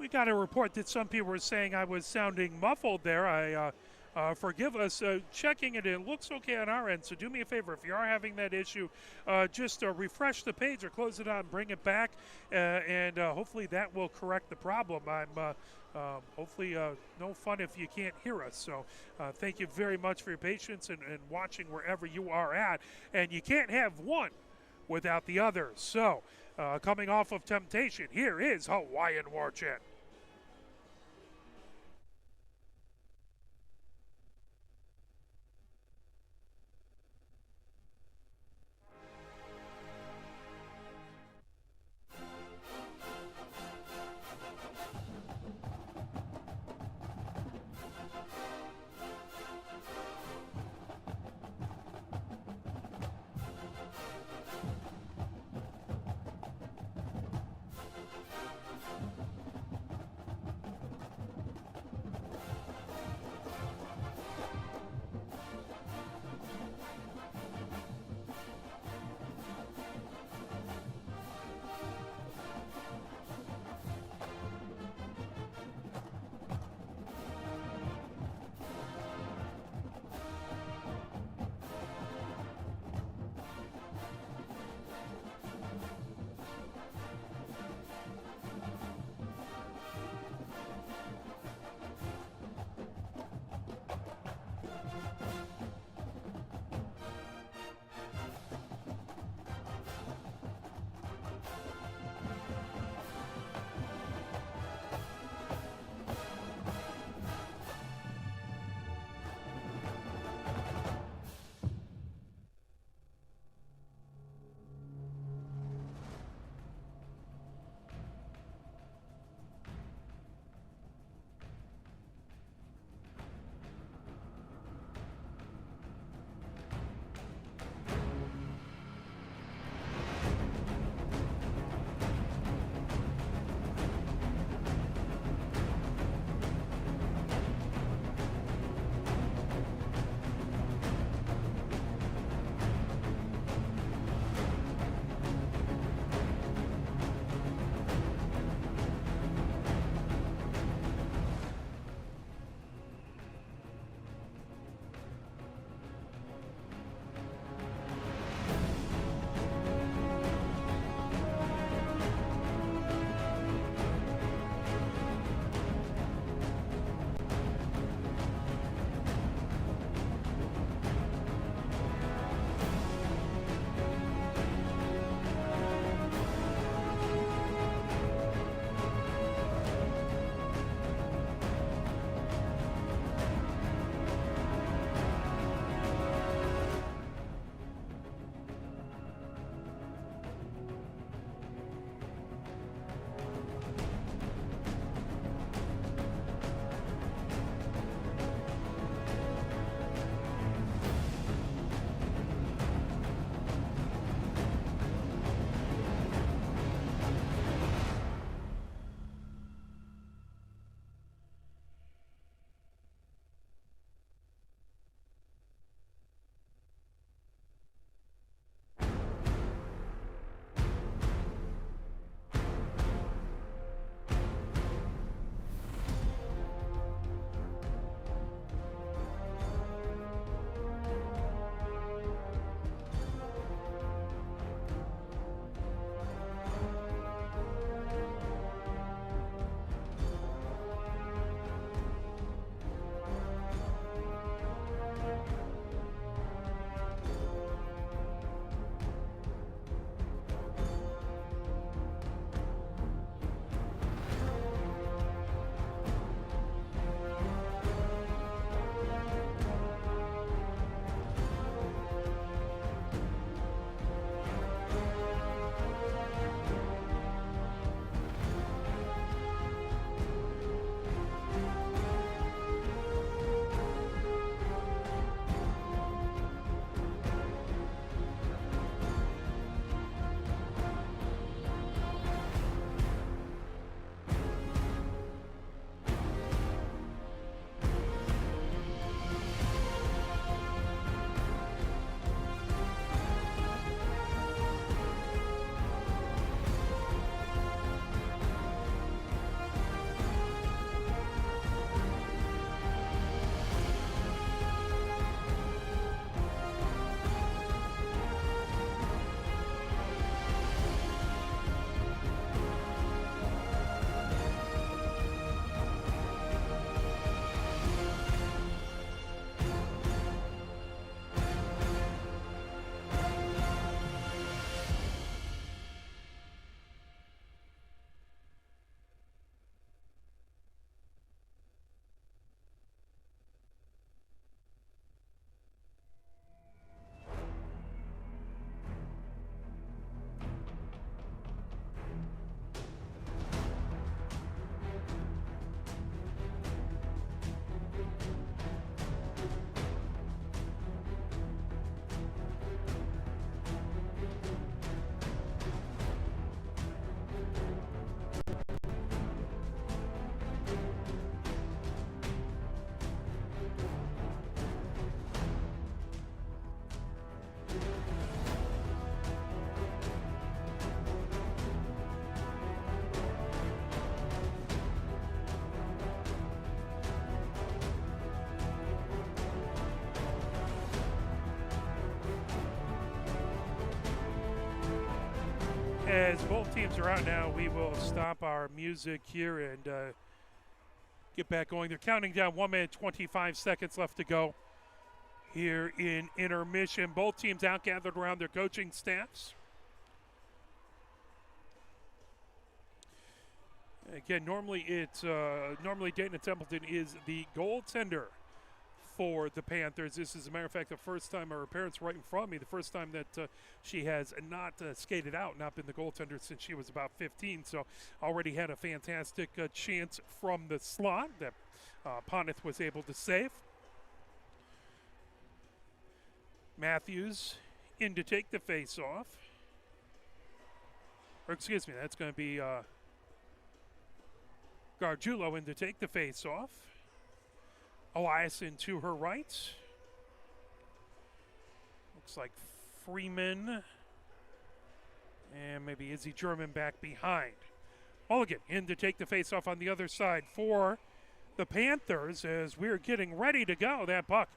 We got a report that some people were saying I was sounding muffled there. Forgive us. Checking it, it looks okay on our end. So do me a favor, if you are having that issue, just refresh the page or close it out and bring it back, and hopefully that will correct the problem. I'm hopefully no fun if you can't hear us. So thank you very much for your patience and watching wherever you are at. And you can't have one without the others. So, coming off of Temptation, here is Hawaiian War Chant. As both teams are out now, we will stop our music here and get back going. They're counting down 1 minute, 25 seconds left to go here in intermission. Both teams out, gathered around their coaching staffs. Again, normally Dayton Templeton is the goaltender for the Panthers. This is, as a matter of fact, the first time, her parents right in front of me, the first time that she has not skated out, not been the goaltender since she was about 15. So already had a fantastic chance from the slot that Poneth was able to save. Matthews in to take the face-off. Or excuse me, that's going to be Gargiulo in to take the face-off. Eliason to her right. Looks like Freeman. And maybe Izzy German back behind. Mulligan in to take the face-off on the other side for the Panthers as we're getting ready to go. That puck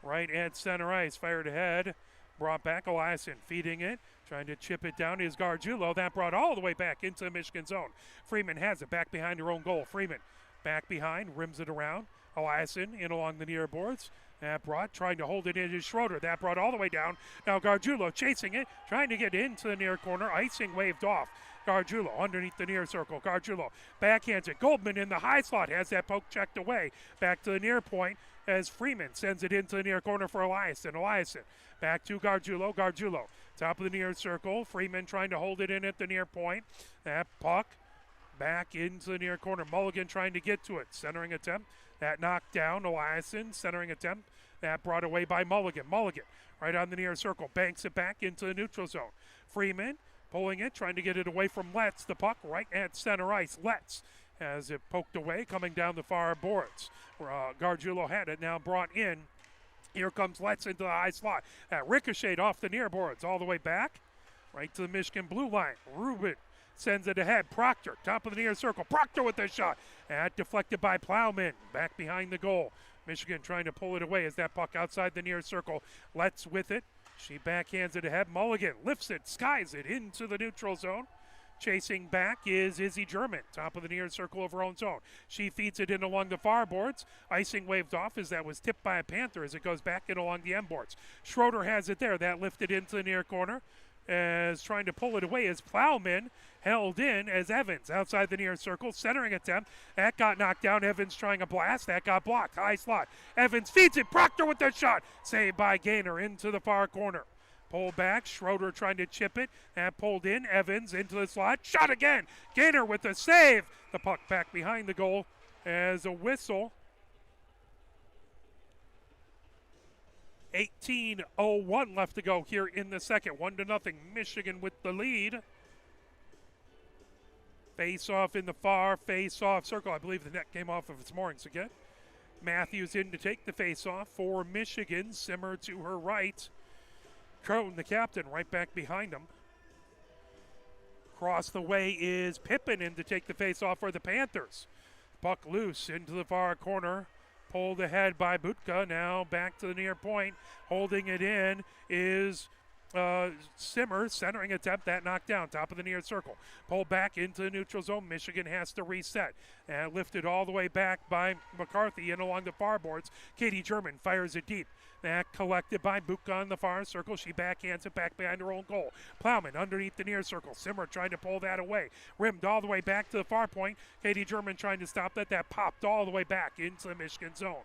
right at center ice, fired ahead. Brought back, Eliason feeding it, trying to chip it down is Gargiulo. That brought all the way back into the Michigan zone. Freeman has it back behind her own goal. Freeman back behind, rims it around. Eliason in along the near boards. That brought, trying to hold it in is Schroeder. That brought all the way down. Now Gargiulo chasing it, trying to get into the near corner. Icing waved off. Gargiulo underneath the near circle. Gargiulo backhands it. Goldman in the high slot has that poke checked away. Back to the near point as Freeman sends it into the near corner for Eliason. Eliason back to Gargiulo. Gargiulo top of the near circle. Freeman trying to hold it in at the near point. That puck back into the near corner. Mulligan trying to get to it. Centering attempt. That knocked down. Eliason centering attempt. That brought away by Mulligan. Mulligan right on the near circle. Banks it back into the neutral zone. Freeman pulling it, trying to get it away from Letts. The puck right at center ice. Letts has it poked away, coming down the far boards. Gargiulo had it, now brought in. Here comes Letts into the high slot. That ricocheted off the near boards all the way back, right to the Michigan blue line. Rubin sends it ahead. Proctor, top of the near circle. Proctor with the shot. That deflected by Plowman, back behind the goal. Michigan trying to pull it away as that puck outside the near circle. Letts with it. She backhands it ahead. Mulligan lifts it, skies it into the neutral zone. Chasing back is Izzy German, top of the near circle of her own zone. She feeds it in along the far boards. Icing waved off as that was tipped by a Panther as it goes back in along the end boards. Schroeder has it there. That lifted into the near corner as trying to pull it away as Plowman held in as Evans outside the near circle. Centering attempt. That got knocked down. Evans trying a blast. That got blocked. High slot. Evans feeds it. Proctor with the shot. Saved by Gaynor into the far corner. Pull back, Schroeder trying to chip it, and pulled in, Evans into the slot, shot again, Gaynor with the save, the puck back behind the goal as a whistle. 18:01 left to go here in the second, 1-0, Michigan with the lead. Face off in the far face-off circle, I believe the net came off of its moorings again. Matthews in to take the face-off for Michigan, Simmer to her right. Crone, the captain, right back behind him. Across the way is Pippin in to take the face-off for the Panthers. Puck loose into the far corner. Pulled ahead by Butka. Now back to the near point. Holding it in is Simmer. Centering attempt. That knocked down. Top of the near circle. Pulled back into the neutral zone. Michigan has to reset. And lifted all the way back by McCarthy in along the far boards. Katie German fires it deep. That collected by Butka on the far circle. She backhands it back behind her own goal. Plowman underneath the near circle. Simmer trying to pull that away. Rimmed all the way back to the far point. Katie German trying to stop that. That popped all the way back into the Michigan zone.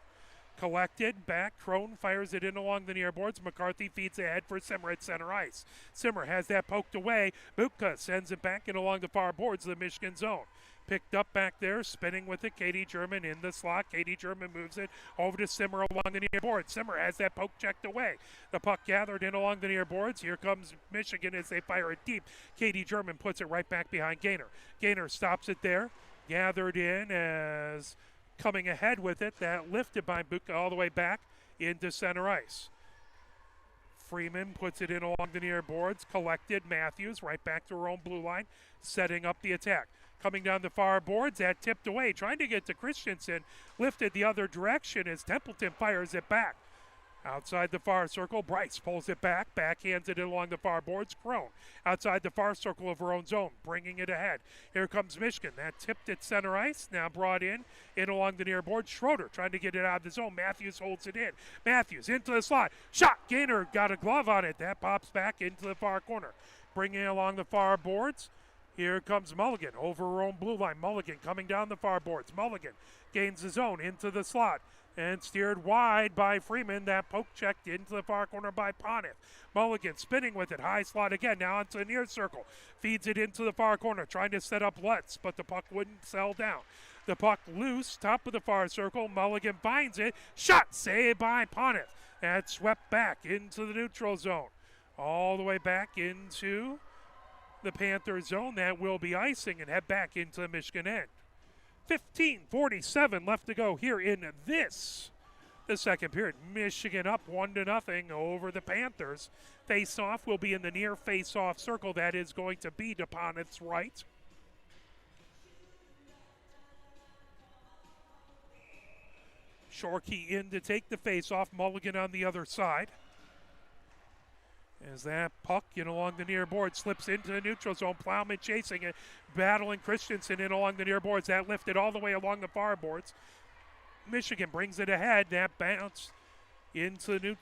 Collected back. Crone fires it in along the near boards. McCarthy feeds ahead for Simmer at center ice. Simmer has that poked away. Butka sends it back in along the far boards of the Michigan zone. Picked up back there, spinning with it. Katie German in the slot. Katie German moves it over to Simmer along the near boards. Simmer has that poke checked away. The puck gathered in along the near boards. Here comes Michigan as they fire it deep. Katie German puts it right back behind Gaynor. Gaynor stops it there. Gathered in as coming ahead with it. That lifted by Butka all the way back into center ice. Freeman puts it in along the near boards. Collected. Matthews right back to her own blue line, setting up the attack. Coming down the far boards, that tipped away, trying to get to Christensen, lifted the other direction as Templeton fires it back. Outside the far circle, Bryce pulls it back, backhands it along the far boards. Crone outside the far circle of her own zone, bringing it ahead. Here comes Michigan. That tipped at center ice, now brought in along the near board. Schroeder trying to get it out of the zone. Matthews holds it in. Matthews into the slot. Shot. Gainer got a glove on it. That pops back into the far corner. Bringing it along the far boards. Here comes Mulligan over her own blue line. Mulligan coming down the far boards. Mulligan gains the zone into the slot and steered wide by Freeman. That poke checked into the far corner by Poneth. Mulligan spinning with it. High slot again. Now onto the near circle. Feeds it into the far corner. Trying to set up Lutz, but the puck wouldn't settle down. The puck loose. Top of the far circle. Mulligan finds it. Shot saved by Poneth. That swept back into the neutral zone. All the way back into the Panther zone. That will be icing and head back into the Michigan end. 15:47 left to go here in the second period. Michigan up 1-0 over the Panthers. Face-off will be in the near face-off circle. That is going to be upon its right. Shorkey in to take the face-off. Mulligan on the other side. As that puck in along the near board slips into the neutral zone. Plowman chasing it, battling Christensen in along the near boards. That lifted all the way along the far boards. Michigan brings it ahead. That bounce into the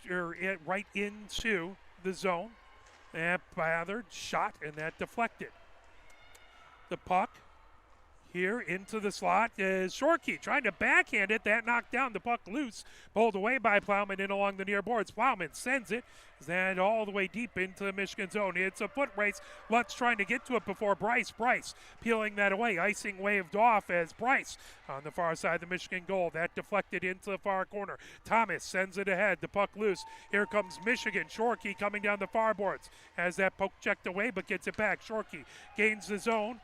right into the zone. That bothered, shot, and that deflected. The puck here into the slot is Shorkey trying to backhand it. That knocked down the puck loose. Pulled away by Plowman in along the near boards. Plowman sends it. That all the way deep into the Michigan zone. It's a foot race. Lutz trying to get to it before Bryce. Bryce peeling that away. Icing waved off as Bryce on the far side of the Michigan goal. That deflected into the far corner. Thomas sends it ahead. The puck loose. Here comes Michigan. Shorkey coming down the far boards. Has that poke checked away but gets it back. Shorkey gains the zone.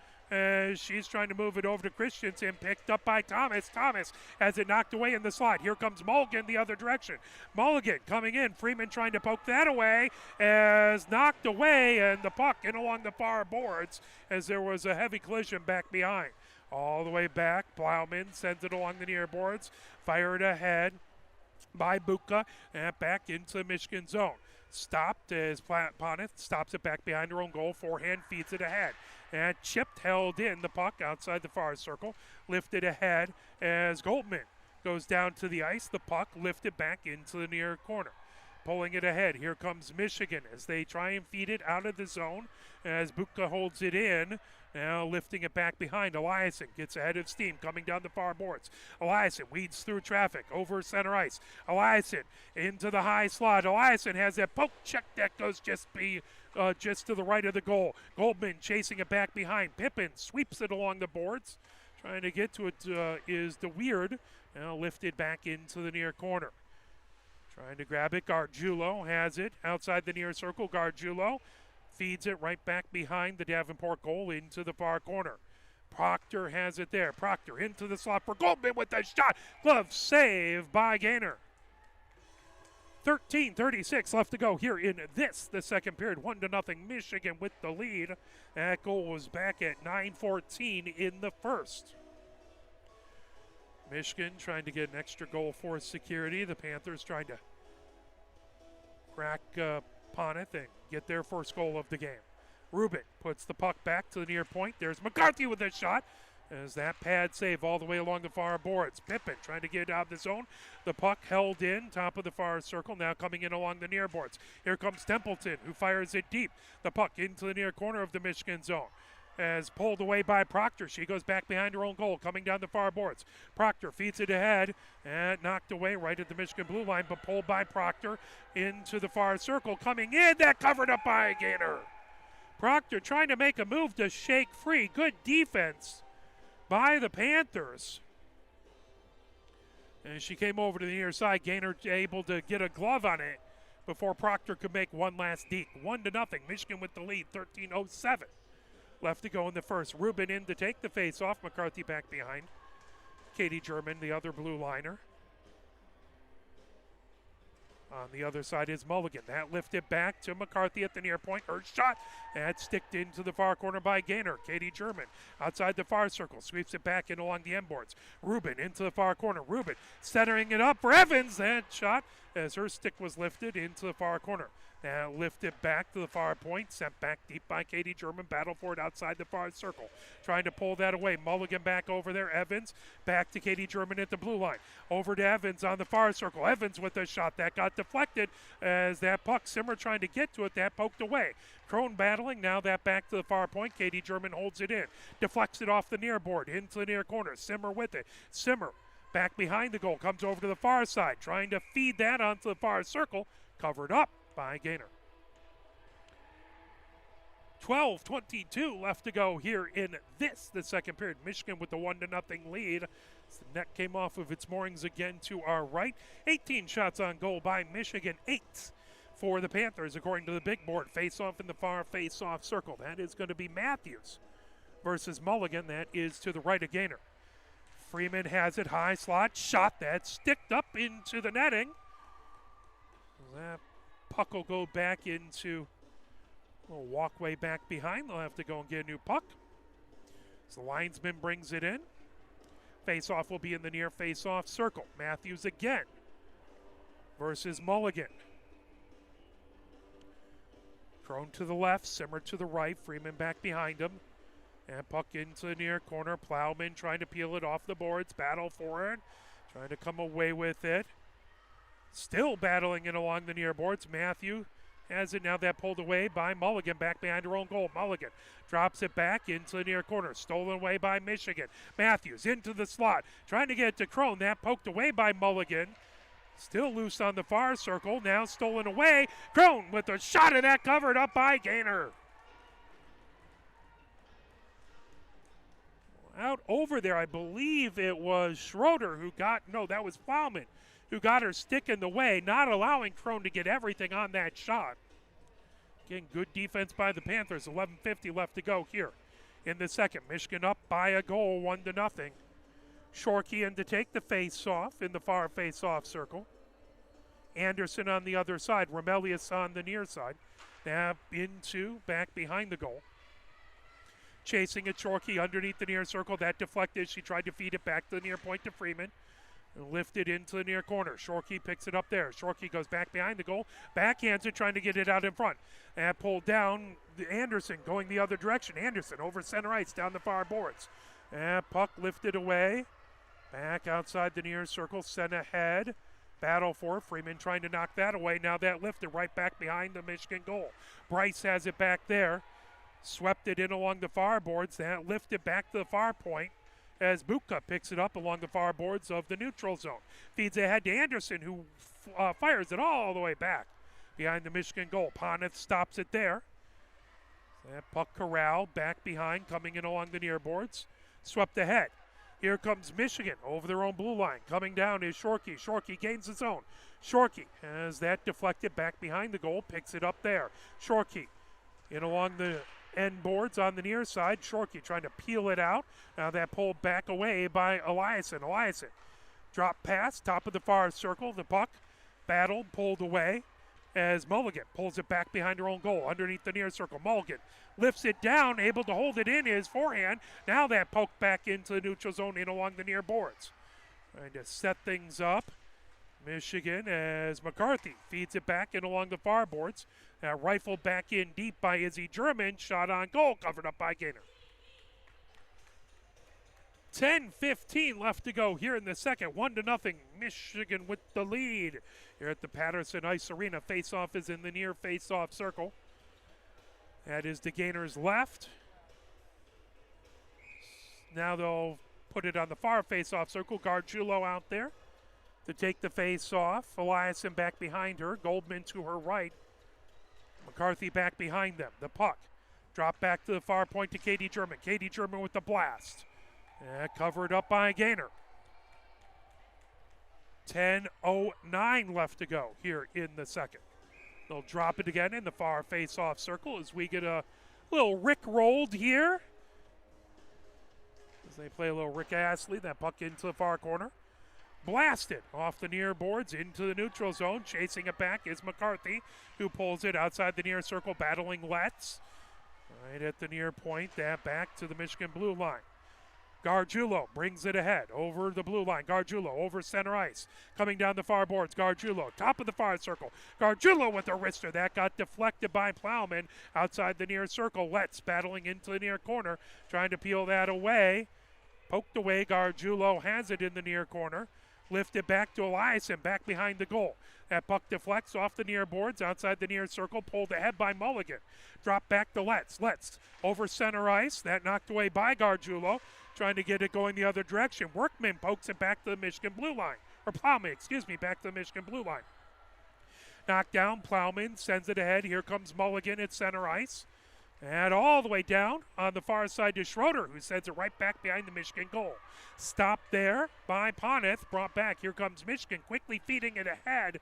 She's trying to move it over to Christensen, picked up by Thomas. Thomas has it knocked away in the slot. Here comes Mulligan the other direction. Mulligan coming in. Freeman trying to poke that away as knocked away, and the puck in along the far boards as there was a heavy collision back behind. All the way back, Plowman sends it along the near boards, fired ahead by Buka, and back into the Michigan zone. Stopped as Poneth stops it back behind her own goal. Forehand feeds it ahead. And chipped, held in the puck outside the far circle. Lifted ahead as Goldman goes down to the ice. The puck lifted back into the near corner. Pulling it ahead. Here comes Michigan as they try and feed it out of the zone as Buka holds it in. Now lifting it back behind. Eliason gets ahead of steam coming down the far boards. Eliason weeds through traffic over center ice. Eliason into the high slot. Eliason has that poke check that goes just to the right of the goal. Goldman chasing it back behind. Pippin sweeps it along the boards. Trying to get to it is the Weird. Now lifted back into the near corner. Trying to grab it. Gargiulo has it outside the near circle. Gargiulo feeds it right back behind the Davenport goal into the far corner. Proctor has it there. Proctor into the slot for Goldman with the shot. Glove save by Gainer. 13:36 left to go here in the second period. 1-0 Michigan with the lead. That goal was back at 9:14 in the first. Michigan trying to get an extra goal for security. The Panthers trying to crack Poneth and get their first goal of the game. Rubin puts the puck back to the near point. There's McCarthy with a shot. As that pad save all the way along the far boards. Pippin trying to get out of the zone. The puck held in, top of the far circle, now coming in along the near boards. Here comes Templeton, who fires it deep. The puck into the near corner of the Michigan zone. As pulled away by Proctor. She goes back behind her own goal, coming down the far boards. Proctor feeds it ahead and knocked away right at the Michigan blue line, but pulled by Proctor into the far circle. Coming in, that covered up by Gainer. Proctor trying to make a move to shake free. Good defense by the Panthers. And she came over to the near side. Gainer able to get a glove on it before Proctor could make one last deke. 1-0. Michigan with the lead, 13:07 left to go in the first. Rubin in to take the face-off. McCarthy back behind. Katie German, the other blue liner. On the other side is Mulligan. That lifted back to McCarthy at the near point. Her shot. That sticked into the far corner by Gainer. Katie German outside the far circle. Sweeps it back in along the end boards. Rubin into the far corner. Rubin centering it up for Evans. That shot as her stick was lifted into the far corner. Now lifted back to the far point, sent back deep by Katie German. Battle for it outside the far circle. Trying to pull that away. Mulligan back over there. Evans back to Katie German at the blue line. Over to Evans on the far circle. Evans with a shot that got deflected as that puck, Simmer trying to get to it, that poked away. Crone battling, now that back to the far point. Katie German holds it in. Deflects it off the near board, into the near corner. Simmer with it. Simmer back behind the goal, comes over to the far side, trying to feed that onto the far circle. Covered up by Gaynor. 12:22 left to go here in the second period. Michigan with the 1-0 lead. As the net came off of its moorings again to our right. 18 shots on goal by Michigan, 8 for the Panthers according to the big board. Face-off in the far face-off circle. That is going to be Matthews versus Mulligan. That is to the right of Gaynor. Freeman has it, high slot, shot that sticked up into the netting. That puck will go back into a little walkway back behind. They'll have to go and get a new puck. So the linesman brings it in. Face-off will be in the near face-off circle. Matthews again versus Mulligan. Crone to the left, Simmer to the right, Freeman back behind him. And puck into the near corner. Plowman trying to peel it off the boards. Battle for it. Trying to come away with it. Still battling it along the near boards. Matthew has it now, that pulled away by Mulligan back behind her own goal. Mulligan drops it back into the near corner. Stolen away by Michigan. Matthews into the slot. Trying to get it to Crone. That poked away by Mulligan. Still loose on the far circle. Now stolen away. Crone with a shot of that, covered up by Gaynor. Out over there, I believe it was Schroeder who got, no, that was Plowman who got her stick in the way, not allowing Crone to get everything on that shot. Again, good defense by the Panthers. 11:50 left to go here in the second. Michigan up by a goal, 1-0. Shorkey in to take the face-off in the far face-off circle. Anderson on the other side. Remelius on the near side. Now into, back behind the goal. Chasing it, Shorkey underneath the near circle. That deflected. She tried to feed it back to the near point to Freeman. Lifted into the near corner. Shorkey picks it up there. Shorkey goes back behind the goal. Backhands it, trying to get it out in front. And pulled down. Anderson going the other direction. Anderson over center ice down the far boards. And puck lifted away. Back outside the near circle. Sent ahead. Battle for it. Freeman trying to knock that away. Now that lifted right back behind the Michigan goal. Bryce has it back there. Swept it in along the far boards. That lifted back to the far point as Buka picks it up along the far boards of the neutral zone. Feeds ahead to Anderson, who fires it all the way back behind the Michigan goal. Poneth stops it there. That puck corralled back behind, coming in along the near boards. Swept ahead. Here comes Michigan over their own blue line. Coming down is Shorkey. Shorkey gains his own. Shorkey has that deflected back behind the goal. Picks it up there. Shorkey in along the end boards on the near side. Shorkey trying to peel it out. Now that pulled back away by Eliason. Eliason drop pass, top of the far circle. The puck battled, pulled away as Mulligan pulls it back behind her own goal underneath the near circle. Mulligan lifts it down, able to hold it in his forehand. Now that poked back into the neutral zone in along the near boards. Trying to set things up. Michigan as McCarthy feeds it back in along the far boards. Now rifled back in deep by Izzy German. Shot on goal, covered up by Gaynor. 10:15 left to go here in the second. 1-0. Michigan with the lead here at the Patterson Ice Arena. Face-off is in the near face-off circle. That is to Gaynor's left. Now they'll put it on the far face-off circle. Gargiulo out there to take the face-off. Eliason back behind her. Goldman to her right. McCarthy back behind them. The puck dropped back to the far point to Katie German. Katie German with the blast. Covered up by Gaynor. 10:09 left to go here in the second. They'll drop it again in the far face-off circle as we get a little Rick-rolled here. As they play a little Rick Astley. That puck into the far corner. Blasted off the near boards into the neutral zone. Chasing it back is McCarthy, who pulls it outside the near circle, battling Letts. Right at the near point, that back to the Michigan blue line. Gargiulo brings it ahead over the blue line. Gargiulo over center ice. Coming down the far boards. Gargiulo, top of the far circle. Gargiulo with a wrister. That got deflected by Plowman outside the near circle. Letts battling into the near corner, trying to peel that away. Poked away. Gargiulo has it in the near corner. Lifted back to Eliason, back behind the goal. That puck deflects off the near boards, outside the near circle, pulled ahead by Mulligan. Drop back to Letts. Letts over center ice. That knocked away by Gargiulo, trying to get it going the other direction. Workman pokes it back to the Michigan blue line. Or Plowman, back to the Michigan blue line. Knocked down, Plowman sends it ahead. Here comes Mulligan at center ice. And all the way down on the far side to Schroeder, who sends it right back behind the Michigan goal. Stopped there by Poneth, brought back. Here comes Michigan, quickly feeding it ahead,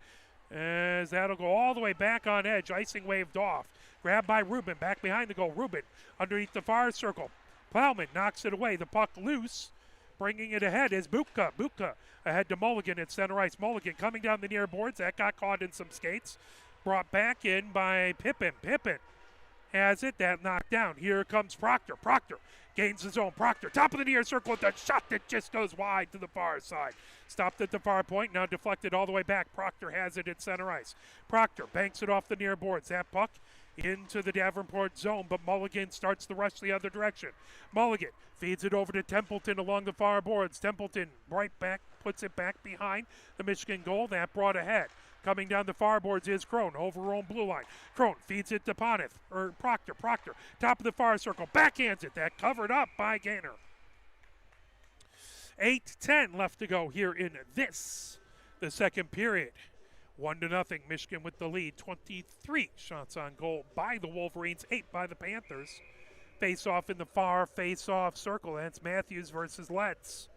as that'll go all the way back on edge. Icing waved off. Grabbed by Rubin, back behind the goal. Rubin underneath the far circle. Plowman knocks it away. The puck loose. Bringing it ahead is Buka. Buka ahead to Mulligan at center ice. Mulligan coming down the near boards. That got caught in some skates. Brought back in by Pippin. Pippin has it. That knocked down. Here comes Proctor. Proctor gains his own. Proctor, top of the near circle with a shot that just goes wide to the far side. Stopped at the far point, now deflected all the way back. Proctor has it at center ice. Proctor banks it off the near boards. That puck into the Davenport zone, but Mulligan starts the rush the other direction. Mulligan feeds it over to Templeton along the far boards. Templeton right back, puts it back behind the Michigan goal. That brought ahead. Coming down the far boards is Crone over own blue line. Crone feeds it to Poneth, or Proctor. Proctor, top of the far circle, backhands it. That covered up by Gaynor. 8:10 left to go here in the second period. 1-0, Michigan with the lead. 23 shots on goal by the Wolverines, 8 by the Panthers. Face-off in the far face-off circle. That's Matthews versus Letts.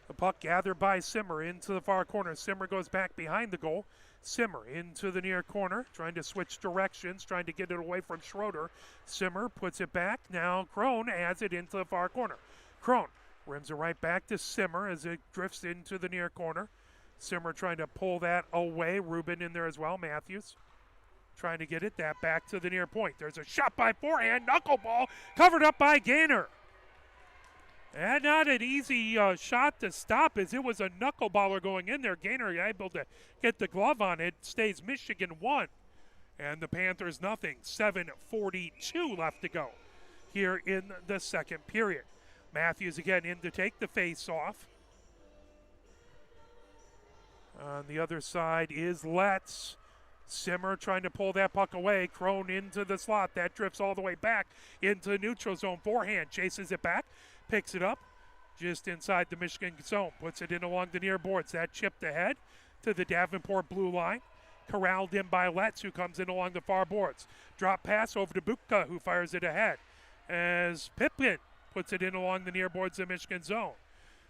The puck gathered by Simmer into the far corner. Simmer goes back behind the goal. Simmer into the near corner, trying to switch directions, trying to get it away from Schroeder. Simmer puts it back. Now Crone adds it into the far corner. Crone rims it right back to Simmer as it drifts into the near corner. Simmer trying to pull that away. Rubin in there as well. Matthews trying to get it that back to the near point. There's a shot by forehand. Knuckleball covered up by Gaynor. And not an easy shot to stop, as it was a knuckleballer going in there. Gaynor able to get the glove on it. Stays Michigan 1. And the Panthers nothing. 7:42 left to go here in the second period. Matthews again in to take the face-off. On the other side is Letts. Simmer trying to pull that puck away. Crone into the slot. That drifts all the way back into the neutral zone. Forehand chases it back. Picks it up just inside the Michigan zone. Puts it in along the near boards. That chipped ahead to the Davenport blue line. Corralled in by Letts, who comes in along the far boards. Drop pass over to Buka, who fires it ahead. As Pippin puts it in along the near boards of the Michigan zone.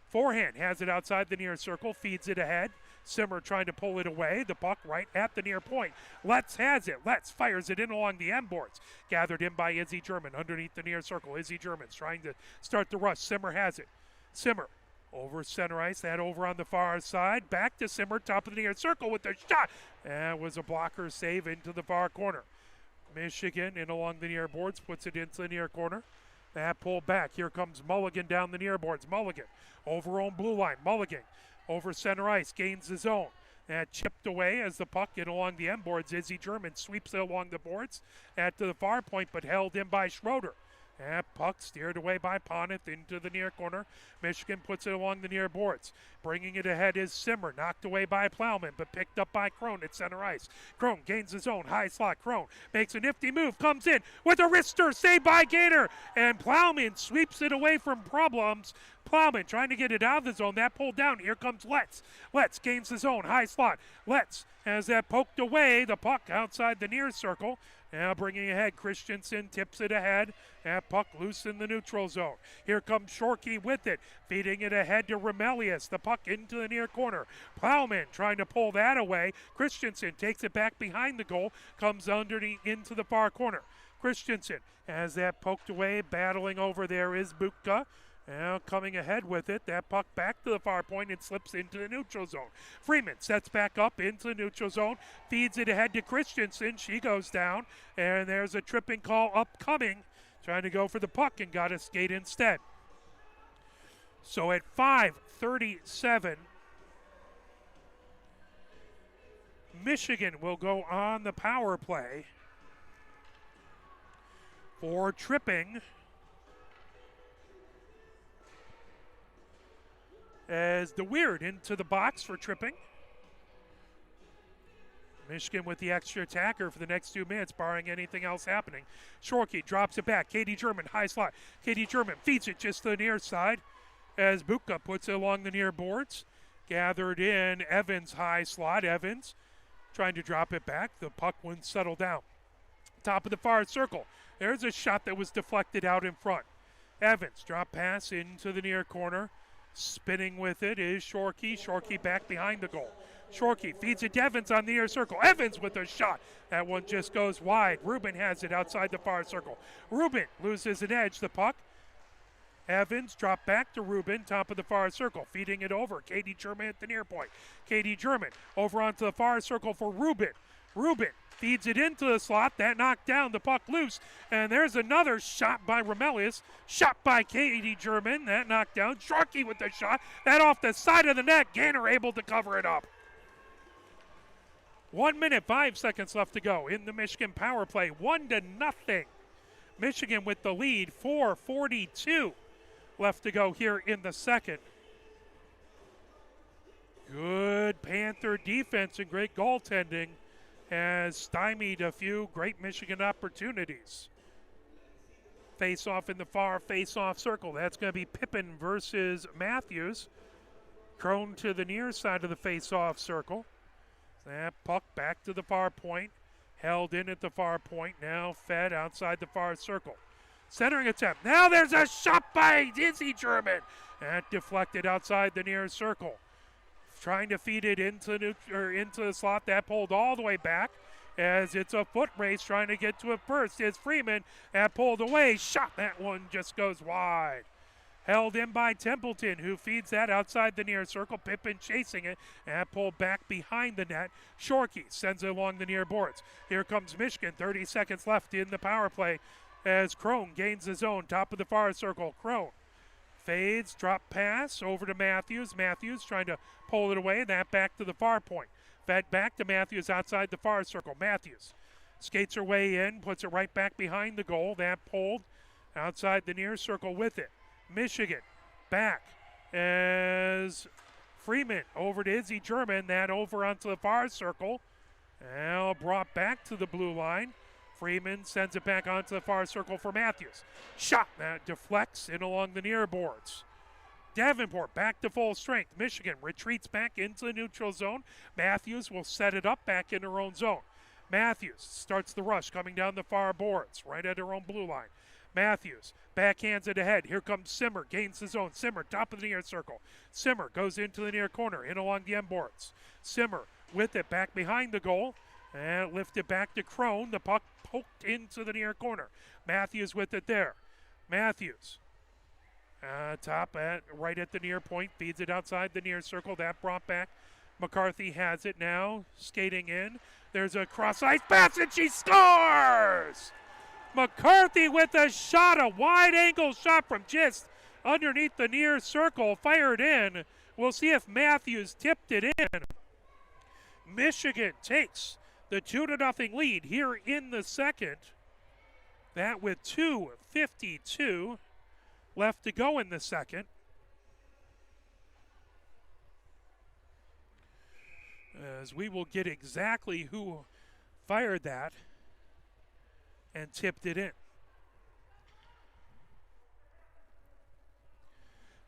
Forehand has it outside the near circle. Feeds it ahead. Simmer trying to pull it away. The puck right at the near point. Letts has it. Letts fires it in along the end boards. Gathered in by Izzy German underneath the near circle. Izzy German's trying to start the rush. Simmer has it. Simmer over center ice. That over on the far side. Back to Simmer, top of the near circle with the shot. And was a blocker save into the far corner. Michigan in along the near boards. Puts it into the near corner. That pulled back. Here comes Mulligan down the near boards. Mulligan over on blue line. Mulligan over center ice, gains his own. That chipped away as the puck in along the end boards. Izzy German sweeps it along the boards at the far point, but held in by Schroeder. That puck steered away by Poneth into the near corner. Michigan puts it along the near boards. Bringing it ahead is Simmer, knocked away by Plowman, but picked up by Crone at center ice. Crone gains his own high slot. Crone makes a nifty move, comes in with a wrister, saved by Gaynor, and Plowman sweeps it away from problems. Plowman trying to get it out of the zone. That pulled down. Here comes Letts. Letts gains his own high slot. Letts has that poked away. The puck outside the near circle. Now bringing ahead, Christensen tips it ahead. That puck loose in the neutral zone. Here comes Shorkey with it, feeding it ahead to Remelius. The puck into the near corner. Plowman trying to pull that away. Christensen takes it back behind the goal, comes underneath into the far corner. Christensen has that poked away. Battling over there is Buka. Now coming ahead with it, that puck back to the far point and slips into the neutral zone. Freeman sets back up into the neutral zone, feeds it ahead to Christensen. She goes down, and there's a tripping call upcoming. Trying to go for the puck and got a skate instead. So at 5:37, Michigan will go on the power play for tripping as DeWeird into the box for tripping. Michigan with the extra attacker for the next 2 minutes, barring anything else happening. Shorkey drops it back. Katie German, high slot. Katie German feeds it just to the near side as Buka puts it along the near boards. Gathered in Evans, high slot. Evans trying to drop it back. The puck wouldn't settle down. Top of the far circle. There's a shot that was deflected out in front. Evans, drop pass into the near corner. Spinning with it is Shorkey. Shorkey back behind the goal. Shorkey feeds it to Evans on the near circle. Evans with a shot. That one just goes wide. Rubin has it outside the far circle. Rubin loses an edge. The puck. Evans drop back to Rubin, top of the far circle, feeding it over. Katie German at the near point. Katie German over onto the far circle for Rubin. Rubin feeds it into the slot. That knocked down the puck loose. And there's another shot by Remelius. Shot by Katie German. That knocked down. Sharkey with the shot. That off the side of the net. Gaynor able to cover it up. 1 minute, 5 seconds left to go in the Michigan power play. 1-0. Michigan with the lead. 4:42 left to go here in the second. Good Panther defense and great goaltending has stymied a few great Michigan opportunities. Face-off in the far face-off circle. That's going to be Pippin versus Matthews. Crone to the near side of the face-off circle. That puck back to the far point. Held in at the far point. Now fed outside the far circle. Centering attempt. Now there's a shot by Izzy German. That deflected outside the near circle. Trying to feed it into the slot. That pulled all the way back as it's a foot race trying to get to it first. Is Freeman. That pulled away. Shot. That one just goes wide. Held in by Templeton, who feeds that outside the near circle. Pippin chasing it. And pulled back behind the net. Shorkey sends it along the near boards. Here comes Michigan. 30 seconds left in the power play as Crone gains his own. Top of the far circle. Crone fades, drop pass over to Matthews. Matthews trying to pull it away. That back to the far point. Fed back to Matthews outside the far circle. Matthews skates her way in, puts it right back behind the goal. That pulled outside the near circle with it. Michigan back as Freeman over to Izzy German. That over onto the far circle. Now brought back to the blue line. Freeman sends it back onto the far circle for Matthews. Shot that deflects in along the near boards. Davenport back to full strength. Michigan retreats back into the neutral zone. Matthews will set it up back in her own zone. Matthews starts the rush coming down the far boards right at her own blue line. Matthews backhands it ahead. Here comes Simmer, gains his own. Simmer, top of the near circle. Simmer goes into the near corner, in along the end boards. Simmer with it back behind the goal. And lifted back to Crone. The puck poked into the near corner. Matthews with it there. Matthews. Top at right at the near point. Feeds it outside the near circle. That brought back. McCarthy has it now. Skating in. There's a cross-ice pass and she scores! McCarthy with a shot. A wide-angle shot from just underneath the near circle. Fired in. We'll see if Matthews tipped it in. Michigan takes the 2-0 lead here in the second. That with 2:52 left to go in the second. As we will get exactly who fired that and tipped it in.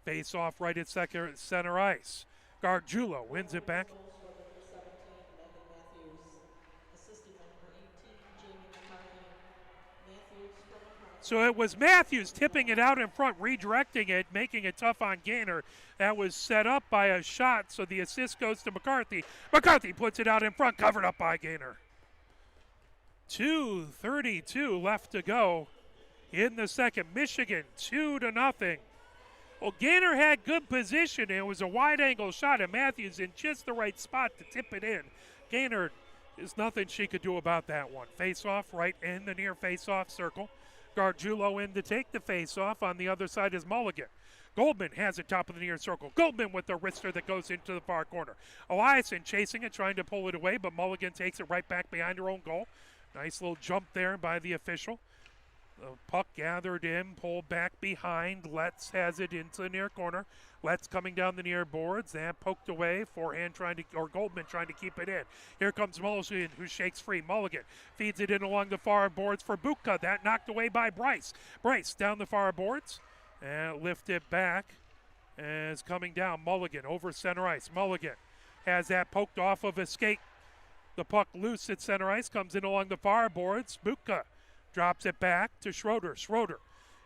Face off right at center ice. Gargiulo wins it back. So it was Matthews tipping it out in front, redirecting it, making it tough on Gaynor. That was set up by a shot, so the assist goes to McCarthy. McCarthy puts it out in front, covered up by Gaynor. 2:32 left to go in the second. Michigan 2-0. Well, Gaynor had good position. It was a wide-angle shot, and Matthews in just the right spot to tip it in. Gaynor, there's nothing she could do about that one. Face-off right in the near face-off circle. Gargiulo in to take the face-off. On the other side is Mulligan. Goldman has it top of the near circle. Goldman with the wrister that goes into the far corner. Eliason chasing it, trying to pull it away, but Mulligan takes it right back behind her own goal. Nice little jump there by the official. The puck gathered in, pulled back behind. Letts has it into the near corner. Letts coming down the near boards. That poked away. Forehand Goldman trying to keep it in. Here comes Mulligan, who shakes free. Mulligan feeds it in along the far boards for Buka. That knocked away by Bryce. Bryce down the far boards and lifted back as coming down. Mulligan over center ice. Mulligan has that poked off of a skate. The puck loose at center ice, comes in along the far boards. Buka drops it back to Schroeder. Schroeder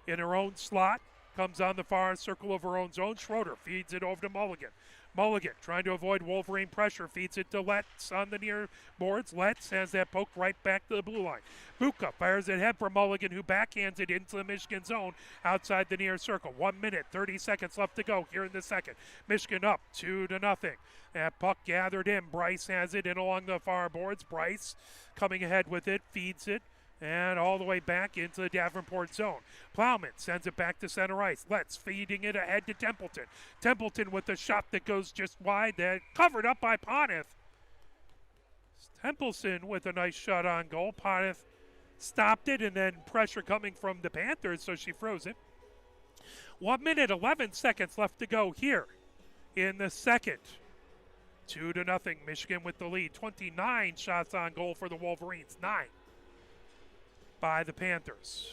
in her own slot, comes on the far circle of her own zone. Schroeder feeds it over to Mulligan. Mulligan trying to avoid Wolverine pressure, feeds it to Letts on the near boards. Letts has that poked right back to the blue line. Buka fires it ahead for Mulligan, who backhands it into the Michigan zone outside the near circle. 1 minute, 30 seconds left to go here in the second. Michigan up 2-0. That puck gathered in. Bryce has it in along the far boards. Bryce coming ahead with it, feeds it, and all the way back into the Davenport zone. Plowman sends it back to center ice. Letts feeding it ahead to Templeton. Templeton with a shot that goes just wide. That covered up by Poneth. Templeton with a nice shot on goal. Poneth stopped it, and then pressure coming from the Panthers, so she froze it. 1 minute, 11 seconds left to go here in the second. 2-0. Michigan with the lead. 29 shots on goal for the Wolverines. 9 by the Panthers.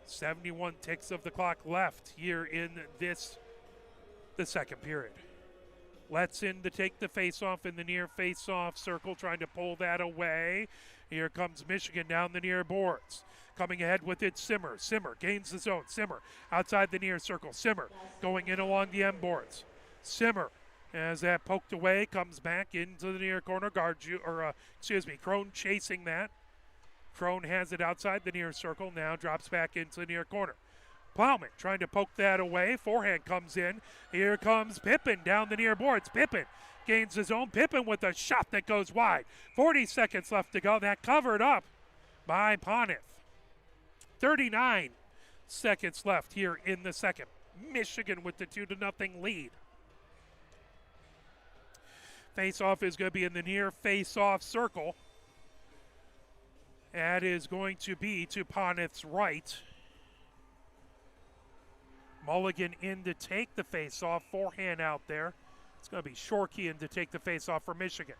71 ticks of the clock left here in the second period. Letts in to take the face-off in the near face-off circle, trying to pull that away. Here comes Michigan down the near boards. Coming ahead with it, Simmer. Simmer gains the zone. Simmer outside the near circle. Simmer going in along the end boards. Simmer, as that poked away, comes back into the near corner. Crone chasing that. Crone has it outside the near circle, now drops back into the near corner. Plowman trying to poke that away. Forehand comes in. Here comes Pippin down the near boards. Pippin gains his own. Pippin with a shot that goes wide. 40 seconds left to go. That covered up by Poneth. 39 seconds left here in the second. Michigan with the 2-0 lead. Face-off is going to be in the near face-off circle. That is going to be to Poneth's right. Mulligan in to take the face-off. Forehand out there. It's going to be Shorkey in to take the face-off for Michigan.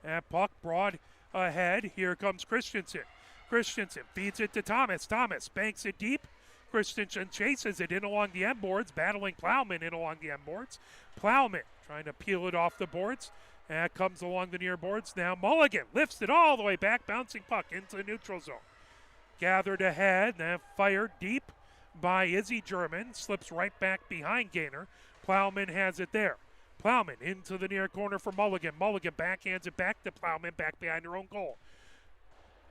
That puck broad ahead. Here comes Christensen. Christensen feeds it to Thomas. Thomas banks it deep. Christensen chases it in along the end boards, battling Plowman in along the end boards. Plowman trying to peel it off the boards. That comes along the near boards. Now Mulligan lifts it all the way back, bouncing puck into the neutral zone. Gathered ahead, then fired deep by Izzy German. Slips right back behind Gaynor. Plowman has it there. Plowman into the near corner for Mulligan. Mulligan backhands it back to Plowman, back behind her own goal.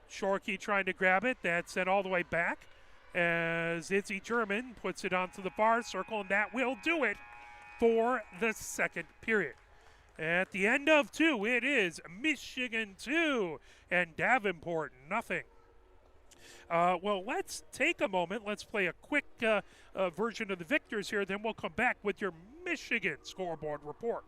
Shorkey trying to grab it. That's sent all the way back as Izzy German puts it onto the far circle, and that will do it for the second period. At the end of 2, it is Michigan 2 and Davenport nothing. Well, let's take a moment. Let's play a quick version of the victors here. Then we'll come back with your Michigan scoreboard report.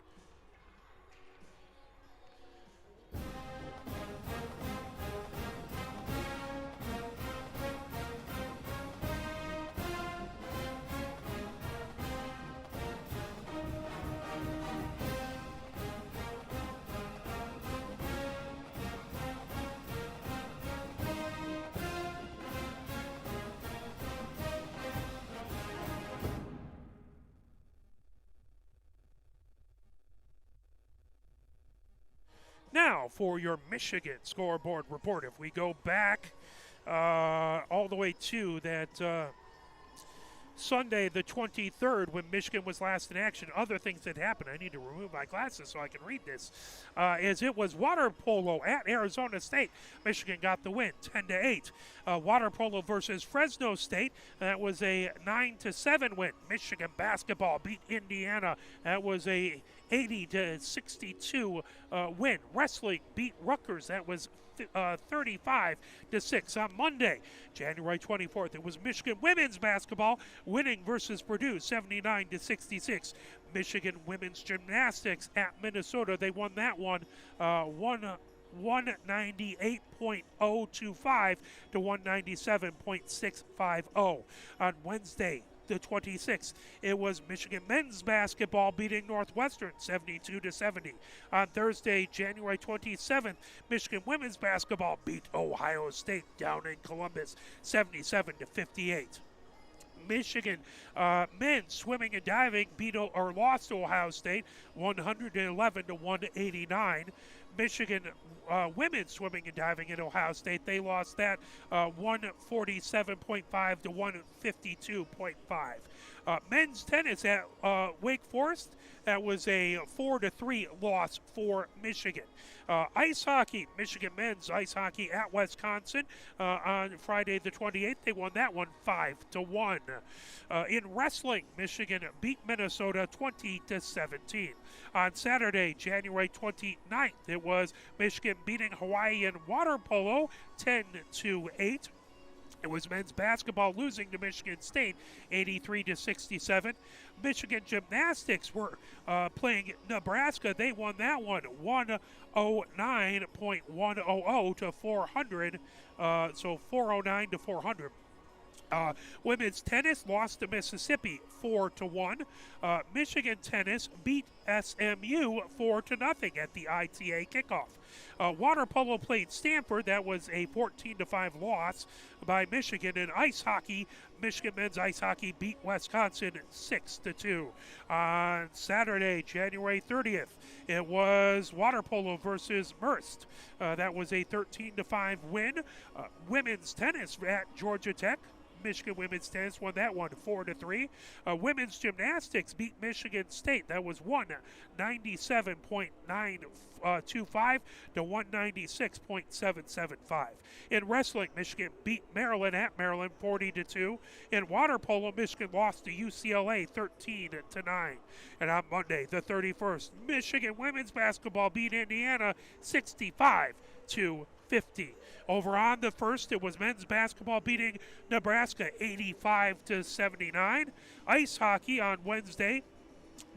Now for your Michigan scoreboard report. If we go back all the way to that Sunday the 23rd when Michigan was last in action, other things that happened. I need to remove my glasses so I can read this. As it was water polo at Arizona State. Michigan got the win, 10-8. Water polo versus Fresno State. That was a 9-7 win. Michigan basketball beat Indiana. That was a 80-62 win. Wrestling beat Rutgers. That was 35-6. On Monday, January 24th, it was Michigan women's basketball winning versus Purdue 79-66. Michigan women's gymnastics at Minnesota, they won that one 198.025 to 197.650. On Wednesday, the 26th, it was Michigan men's basketball beating Northwestern 72-70. On Thursday, January 27th, Michigan women's basketball beat Ohio State down in Columbus 77-58. Michigan men's swimming and diving lost to Ohio State 111-189. Michigan women's swimming and diving at Ohio State, they lost that 147.5 to 152.5. Men's tennis at Wake Forest, that was a 4-3 loss for Michigan. Ice hockey, Michigan men's ice hockey at Wisconsin on Friday the 28th. They won that one 5-1. In wrestling, Michigan beat Minnesota 20-17. On Saturday, January 29th, it was Michigan beating Hawaii in water polo 10-8. It was men's basketball losing to Michigan State 83-67. Michigan gymnastics were playing Nebraska. They won that one 109.100 to 400. So 409 to 400. Women's tennis lost to Mississippi 4-1. Michigan tennis beat SMU 4-0 at the ITA kickoff. Water polo played Stanford. That was a 14-5 loss by Michigan. And ice hockey, Michigan men's ice hockey beat Wisconsin 6-2. On Saturday, January 30th, it was water polo versus Merst. That was a 13-5 win. Women's tennis at Georgia Tech. Michigan women's tennis won that one 4-3. Women's gymnastics beat Michigan State. That was 197.925 to 196.775. In wrestling, Michigan beat Maryland at Maryland 40-2. In water polo, Michigan lost to UCLA 13-9. And on Monday, the 31st, Michigan women's basketball beat Indiana 65-50. Over on the first, it was men's basketball beating Nebraska 85-79. Ice hockey on Wednesday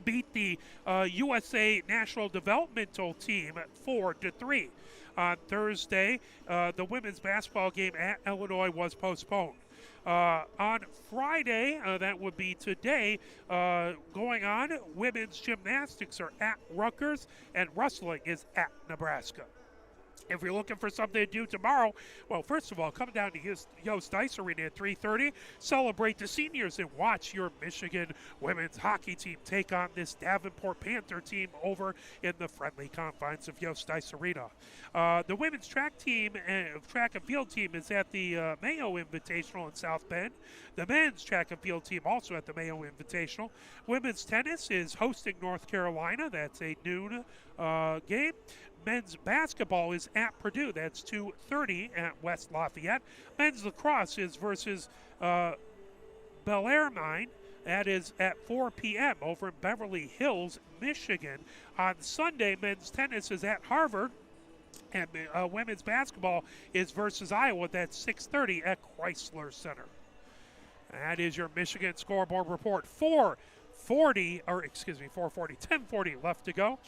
beat the USA National Developmental Team 4-3. On Thursday, the women's basketball game at Illinois was postponed. On Friday, that would be today, going on, women's gymnastics are at Rutgers and wrestling is at Nebraska. If you're looking for something to do tomorrow, well, first of all, come down to Yost Ice Arena at 3:30, celebrate the seniors, and watch your Michigan women's hockey team take on this Davenport Panther team over in the friendly confines of Yost Ice Arena. The women's track and field team is at the Mayo Invitational in South Bend. The men's track and field team also at the Mayo Invitational. Women's tennis is hosting North Carolina. That's a noon game. Men's basketball is at Purdue. That's 2:30 at West Lafayette. Men's lacrosse is versus Bellarmine. That is at 4 p.m. over in Beverly Hills, Michigan. On Sunday, men's tennis is at Harvard. And women's basketball is versus Iowa. That's 6:30 at Chrysler Center. That is your Michigan scoreboard report. 10:40 left to go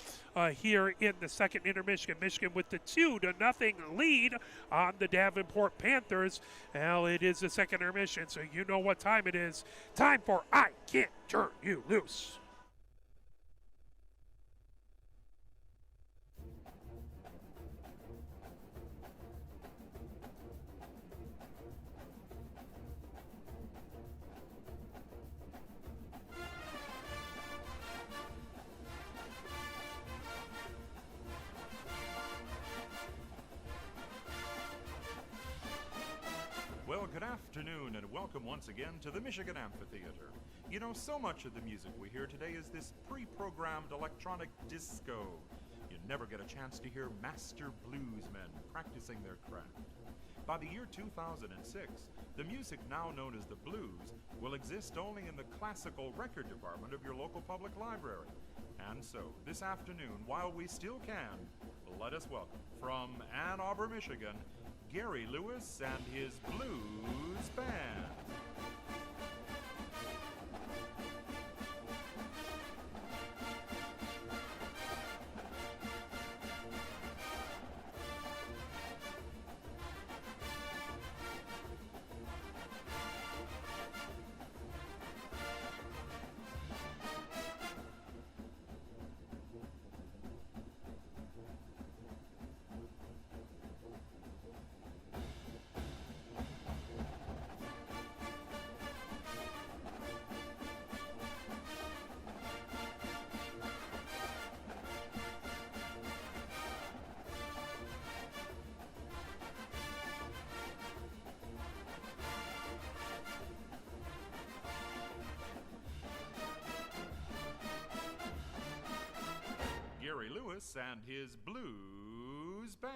here in the second intermission. Michigan with the 2-0 lead on the Davenport Panthers. Well, it is the second intermission, so you know what time it is. Time for I Can't Turn You Loose. Well, good afternoon and welcome once again to the Michigan Amphitheater. You know, so much of the music we hear today is this pre-programmed electronic disco. You never get a chance to hear master bluesmen practicing their craft. By the year 2006, the music now known as the blues will exist only in the classical record department of your local public library. And so, this afternoon, while we still can, let us welcome from Ann Arbor, Michigan, Gary Lewis and his Blues Band. Gary Lewis and his Blues Band.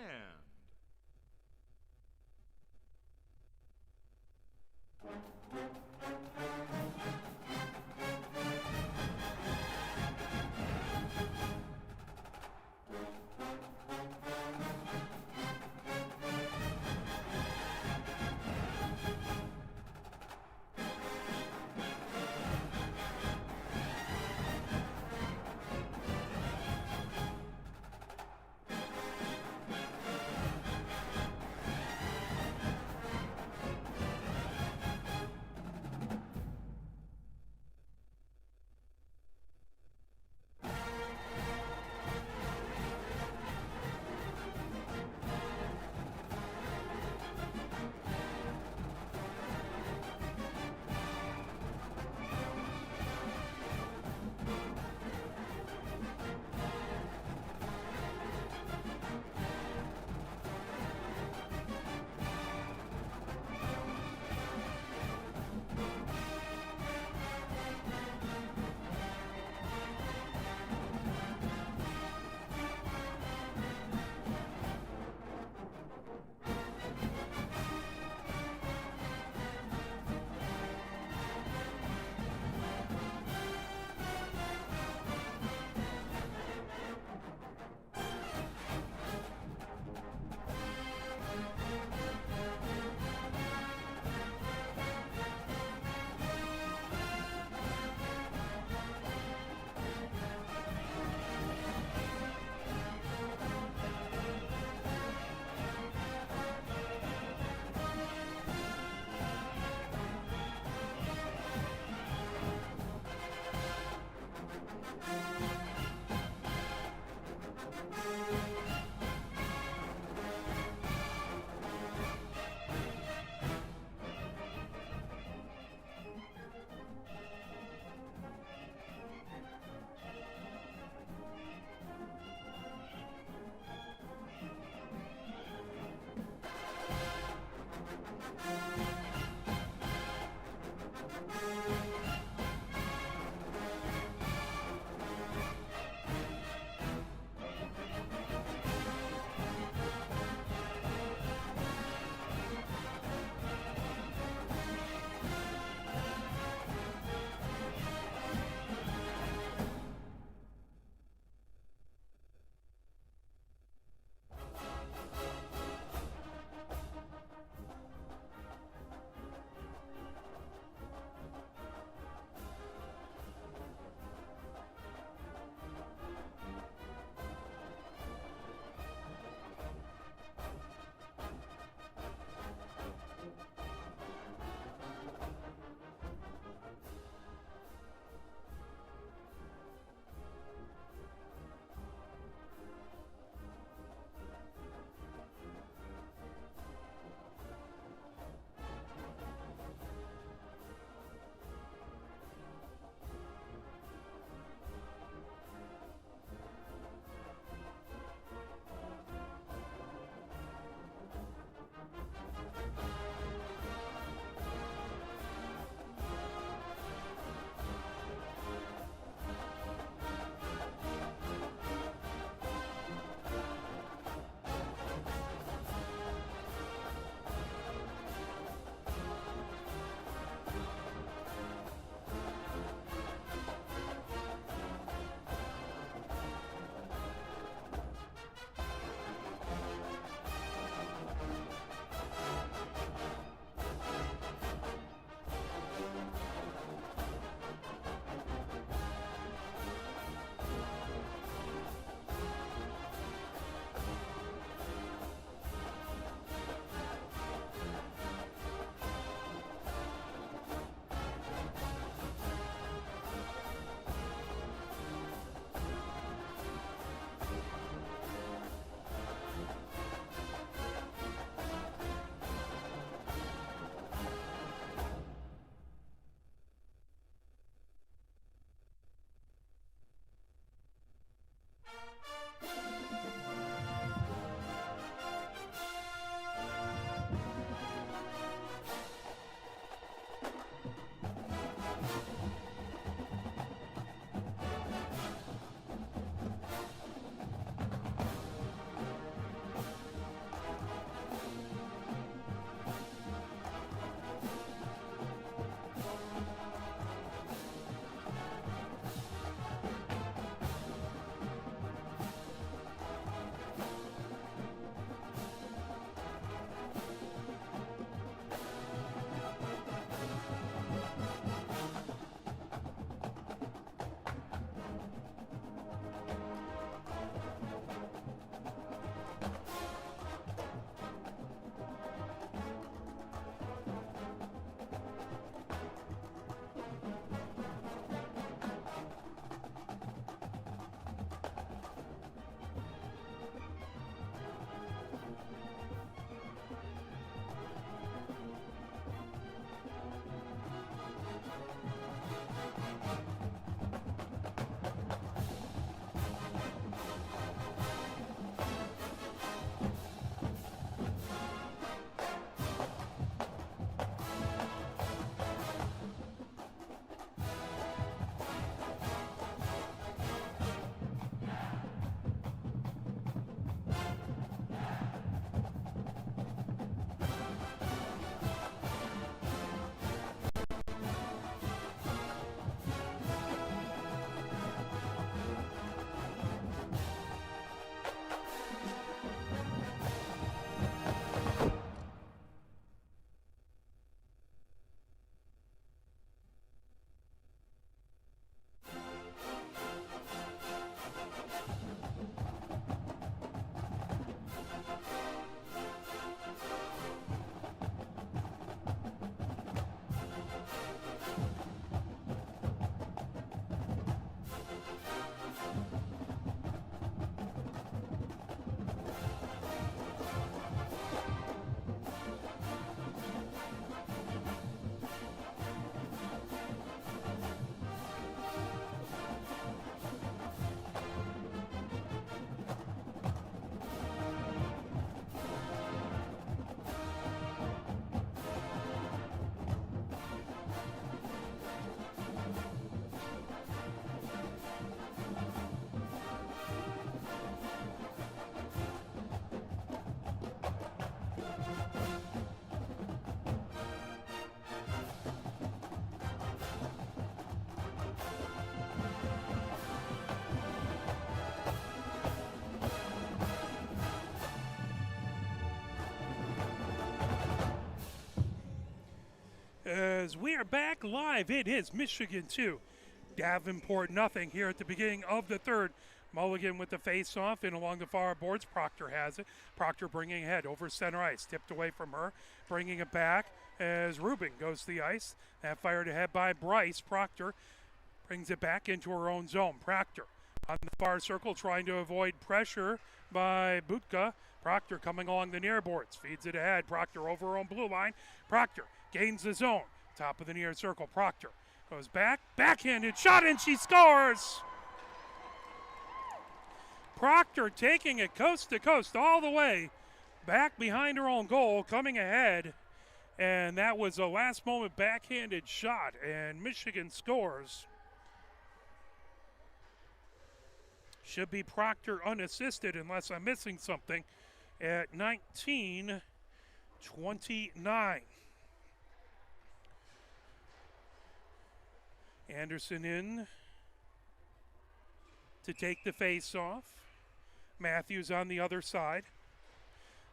as we are back live. It is Michigan 2, Davenport nothing here at the beginning of the third. Mulligan with the face-off and along the far boards. Proctor has it. Proctor bringing ahead over center ice. Tipped away from her. Bringing it back as Rubin goes to the ice. That fired ahead by Bryce. Proctor brings it back into her own zone. Proctor on the far circle trying to avoid pressure by Butka. Proctor coming along the near boards. Feeds it ahead. Proctor over her own blue line. Proctor gains the zone. Top of the near circle. Proctor goes back. Backhanded shot and she scores! Proctor taking it coast to coast all the way back behind her own goal, coming ahead. And that was a last moment backhanded shot, and Michigan scores. Should be Proctor unassisted unless I'm missing something at 19-29. Anderson in to take the face off. Matthews on the other side.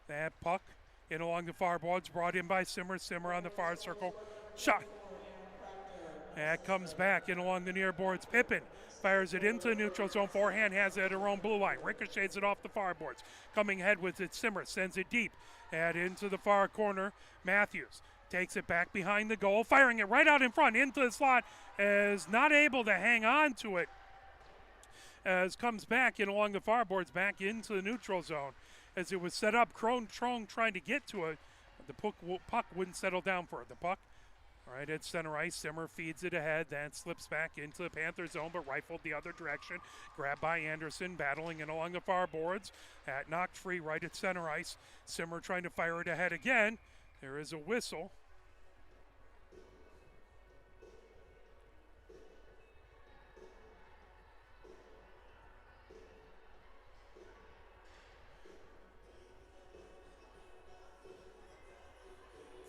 That puck in along the far boards, brought in by Simmer. Simmer on the far circle. Shot. That comes back in along the near boards. Pippin fires it into the neutral zone. Forehand has it at her own blue line. Ricochets it off the far boards. Coming ahead with it, Simmer sends it deep. And into the far corner. Matthews takes it back behind the goal. Firing it right out in front into the slot. Is not able to hang on to it. As comes back in along the far boards, back into the neutral zone. As it was set up, Trone trying to get to it. The puck wouldn't settle down for it. The puck right at center ice. Simmer feeds it ahead, then slips back into the Panther zone, but rifled the other direction. Grabbed by Anderson, battling in along the far boards. Knocked free right at center ice. Simmer trying to fire it ahead again. There is a whistle.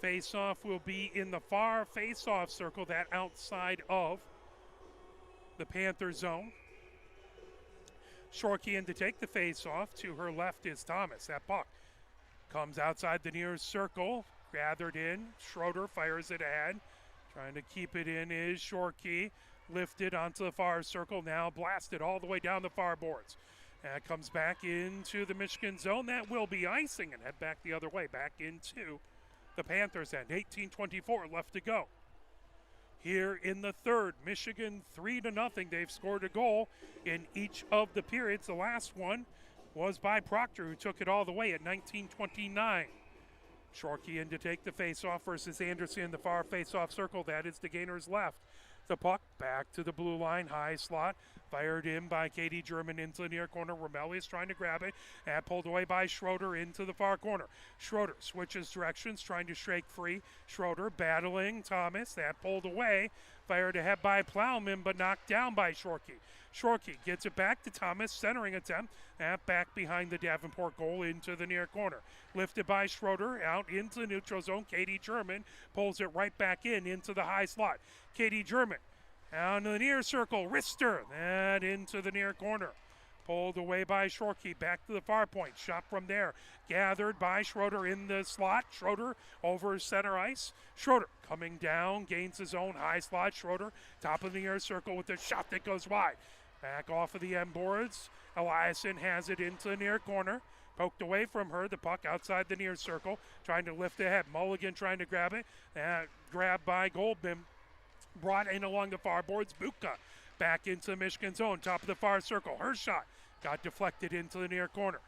Face-off will be in the far face-off circle, that outside of the Panther zone. Shorkey in to take the face-off. To her left is Thomas. That puck comes outside the near circle. Gathered in. Schroeder fires it ahead. Trying to keep it in is Shorkey. Lifted onto the far circle. Now blasted all the way down the far boards. That comes back into the Michigan zone. That will be icing and head back the other way. Back into the Panthers end. 18:24 left to go. Here in the third, Michigan 3-0. They've scored a goal in each of the periods. The last one was by Proctor, who took it all the way at 19:29. Shorkey in to take the face-off versus Anderson in the far face-off circle. That is the Gainers left. The puck back to the blue line, high slot, fired in by Katie German into the near corner. Romelli is trying to grab it, and pulled away by Schroeder into the far corner. Schroeder switches directions, trying to shake free. Schroeder battling Thomas, that pulled away, fired ahead by Plowman, but knocked down by Shorkey. Shorkey gets it back to Thomas, centering attempt, and back behind the Davenport goal into the near corner. Lifted by Schroeder, out into the neutral zone. Katie German pulls it right back into the high slot. Katie German down to the near circle. Rister, that into the near corner. Pulled away by Shorkey, back to the far point. Shot from there. Gathered by Schroeder in the slot. Schroeder over center ice. Schroeder coming down, gains his own high slot. Schroeder, top of the near circle with a shot that goes wide. Back off of the end boards. Eliason has it into the near corner. Poked away from her. The puck outside the near circle. Trying to lift ahead. Mulligan trying to grab it. Grabbed by Goldman. Brought in along the far boards. Buka back into Michigan zone. Top of the far circle. Her shot got deflected into the near corner.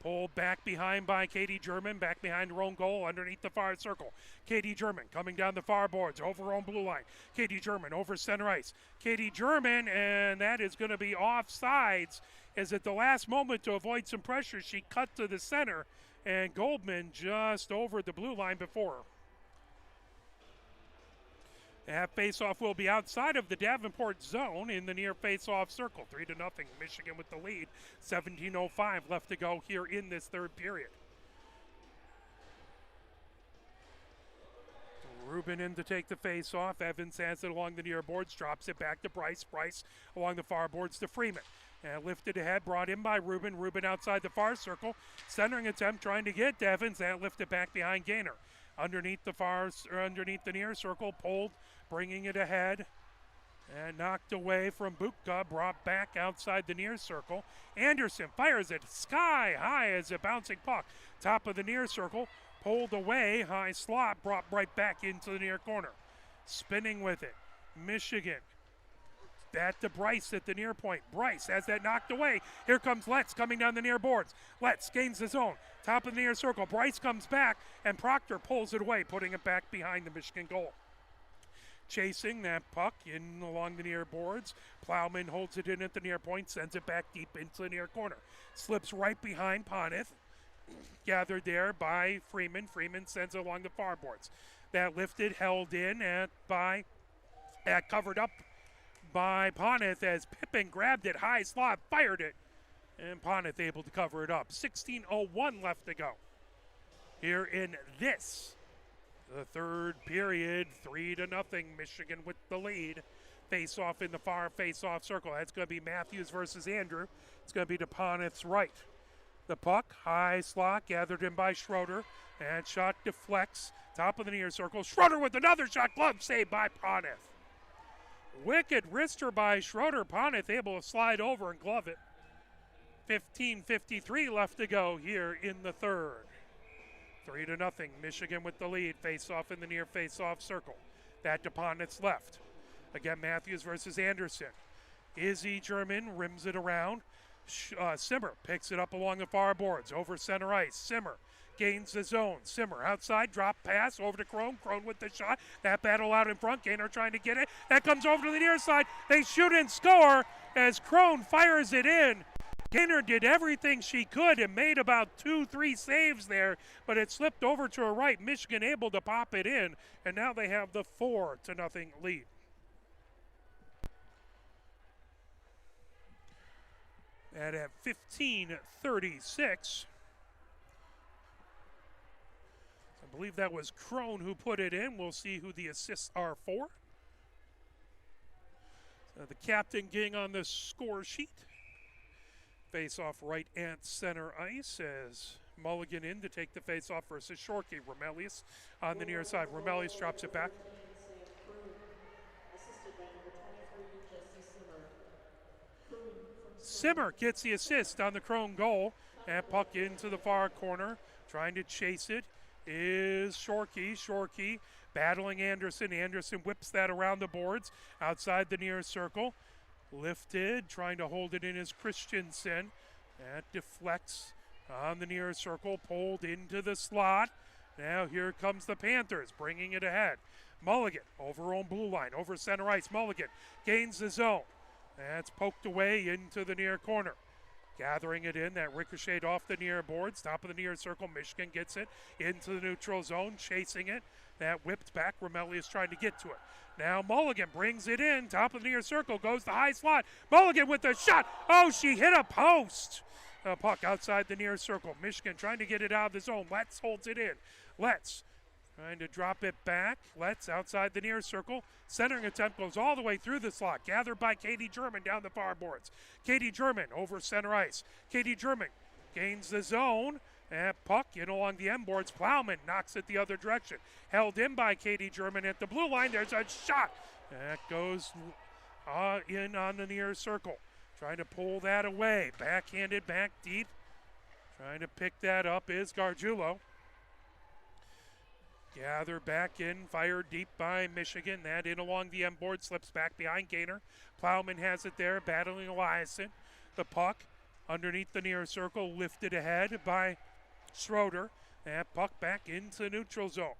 Pulled back behind by Katie German. Back behind her own goal underneath the far circle. Katie German coming down the far boards over her own blue line. Katie German over center ice. Katie German, and that is going to be offsides. As at the last moment to avoid some pressure, she cut to the center, and Goldman just over the blue line before her. That face-off will be outside of the Davenport zone in the near face-off circle. 3-0, Michigan with the lead. 17:05 left to go here in this third period. Rubin in to take the face-off. Evans has it along the near boards, drops it back to Bryce. Bryce along the far boards to Freeman. And lifted ahead, brought in by Rubin. Rubin outside the far circle. Centering attempt, trying to get Evans. And lifted back behind Gaynor. underneath the near circle, pulled, bringing it ahead. And knocked away from Butka, brought back outside the near circle. Anderson fires it sky high as a bouncing puck. Top of the near circle, pulled away, high slot, brought right back into the near corner. Spinning with it, Michigan. Back to Bryce at the near point. Bryce has that knocked away. Here comes Letts coming down the near boards. Letts gains the zone. Top of the near circle. Bryce comes back, and Proctor pulls it away, putting it back behind the Michigan goal. Chasing that puck in along the near boards. Plowman holds it in at the near point, sends it back deep into the near corner. Slips right behind Ponith. Gathered there by Freeman. Freeman sends it along the far boards. That lifted, held in, covered up by Ponith as Pippin grabbed it, high slot, fired it, and Ponith able to cover it up. 16:01 left to go here in this, the third period. 3-0, Michigan with the lead. Face-off in the far face-off circle. That's going to be Matthews versus Andrew. It's going to be to Ponith's right. The puck, high slot, gathered in by Schroeder, and shot deflects. Top of the near circle. Schroeder with another shot, glove saved by Ponith. Wicked wrister by Schroeder. Ponith able to slide over and glove it. 15:53 left to go here in the third. 3-0, Michigan with the lead. Face-off in the near face-off circle. That to Ponith's left. Again, Matthews versus Anderson. Izzy German rims it around. Simmer picks it up along the far boards. Over center ice. Simmer gains the zone. Simmer outside, drop pass over to Crone. Crone with the shot. That battle out in front. Gaynor trying to get it. That comes over to the near side. They shoot and score as Crone fires it in. Gaynor did everything she could and made about 2-3 saves there, but it slipped over to her right. Michigan able to pop it in, and now they have the 4-0 lead. And at 15:36, I believe that was Crone who put it in. We'll see who the assists are for. So the captain getting on the score sheet. Face-off right at center ice as Mulligan in to take the face-off versus Shorkey. Romelius on the near side. Romelius drops it back. Simmer gets the assist on the Crone goal. And puck into the far corner. Trying to chase it is Shorkey. Shorkey battling Anderson. Anderson whips that around the boards outside the near circle. Lifted, trying to hold it in is Christensen. That deflects on the near circle, pulled into the slot. Now here comes the Panthers, bringing it ahead. Mulligan over on blue line, over center ice. Mulligan gains the zone. That's poked away into the near corner. Gathering it in, that ricocheted off the near boards, top of the near circle. Michigan gets it into the neutral zone, chasing it. That whipped back. Romelius trying to get to it. Now Mulligan brings it in, top of the near circle, goes the high slot. Mulligan with the shot. Oh, she hit a post. A puck outside the near circle. Michigan trying to get it out of the zone. Letts holds it in. Letts trying to drop it back. Letts outside the near circle. Centering attempt goes all the way through the slot. Gathered by Katie German down the far boards. Katie German over center ice. Katie German gains the zone. And puck in along the end boards. Plowman knocks it the other direction. Held in by Katie German at the blue line. There's a shot. That goes in on the near circle. Trying to pull that away. Backhanded back deep. Trying to pick that up is Gargiulo. Gathered back in. Fired deep by Michigan. That in along the end board. Slips back behind Gaynor. Plowman has it there. Battling Eliason. The puck underneath the near circle. Lifted ahead by Schroeder. And puck back into the neutral zone.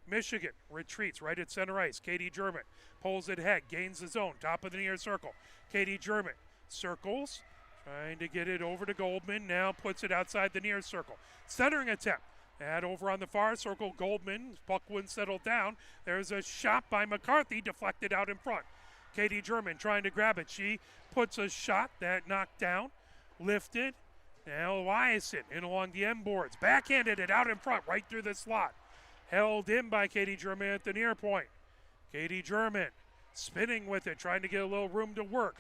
Michigan retreats right at center ice. Katie German pulls it ahead, gains the zone, top of the near circle. Katie German circles, trying to get it over to Goldman. Now puts it outside the near circle. Centering attempt. And over on the far circle, Goldman, puck wouldn't settle down. There's a shot by McCarthy, deflected out in front. Katie German trying to grab it. She puts a shot that knocked down, lifted. Now Eliason in along the end boards. Backhanded it out in front, right through the slot. Held in by Katie German at the near point. Katie German spinning with it, trying to get a little room to work.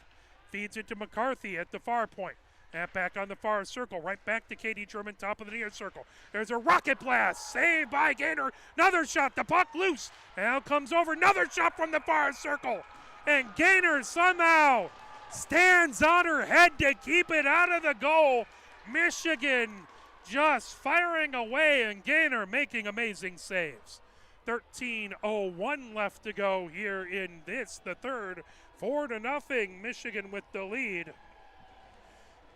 Feeds it to McCarthy at the far point. And back on the far circle, right back to Katie German, top of the near circle. There's a rocket blast, saved by Gaynor. Another shot, the puck loose. Now comes over, another shot from the far circle. And Gaynor somehow stands on her head to keep it out of the goal. Michigan just firing away, and Gaynor making amazing saves. 13:01 left to go here in this, the third. 4-0, Michigan with the lead.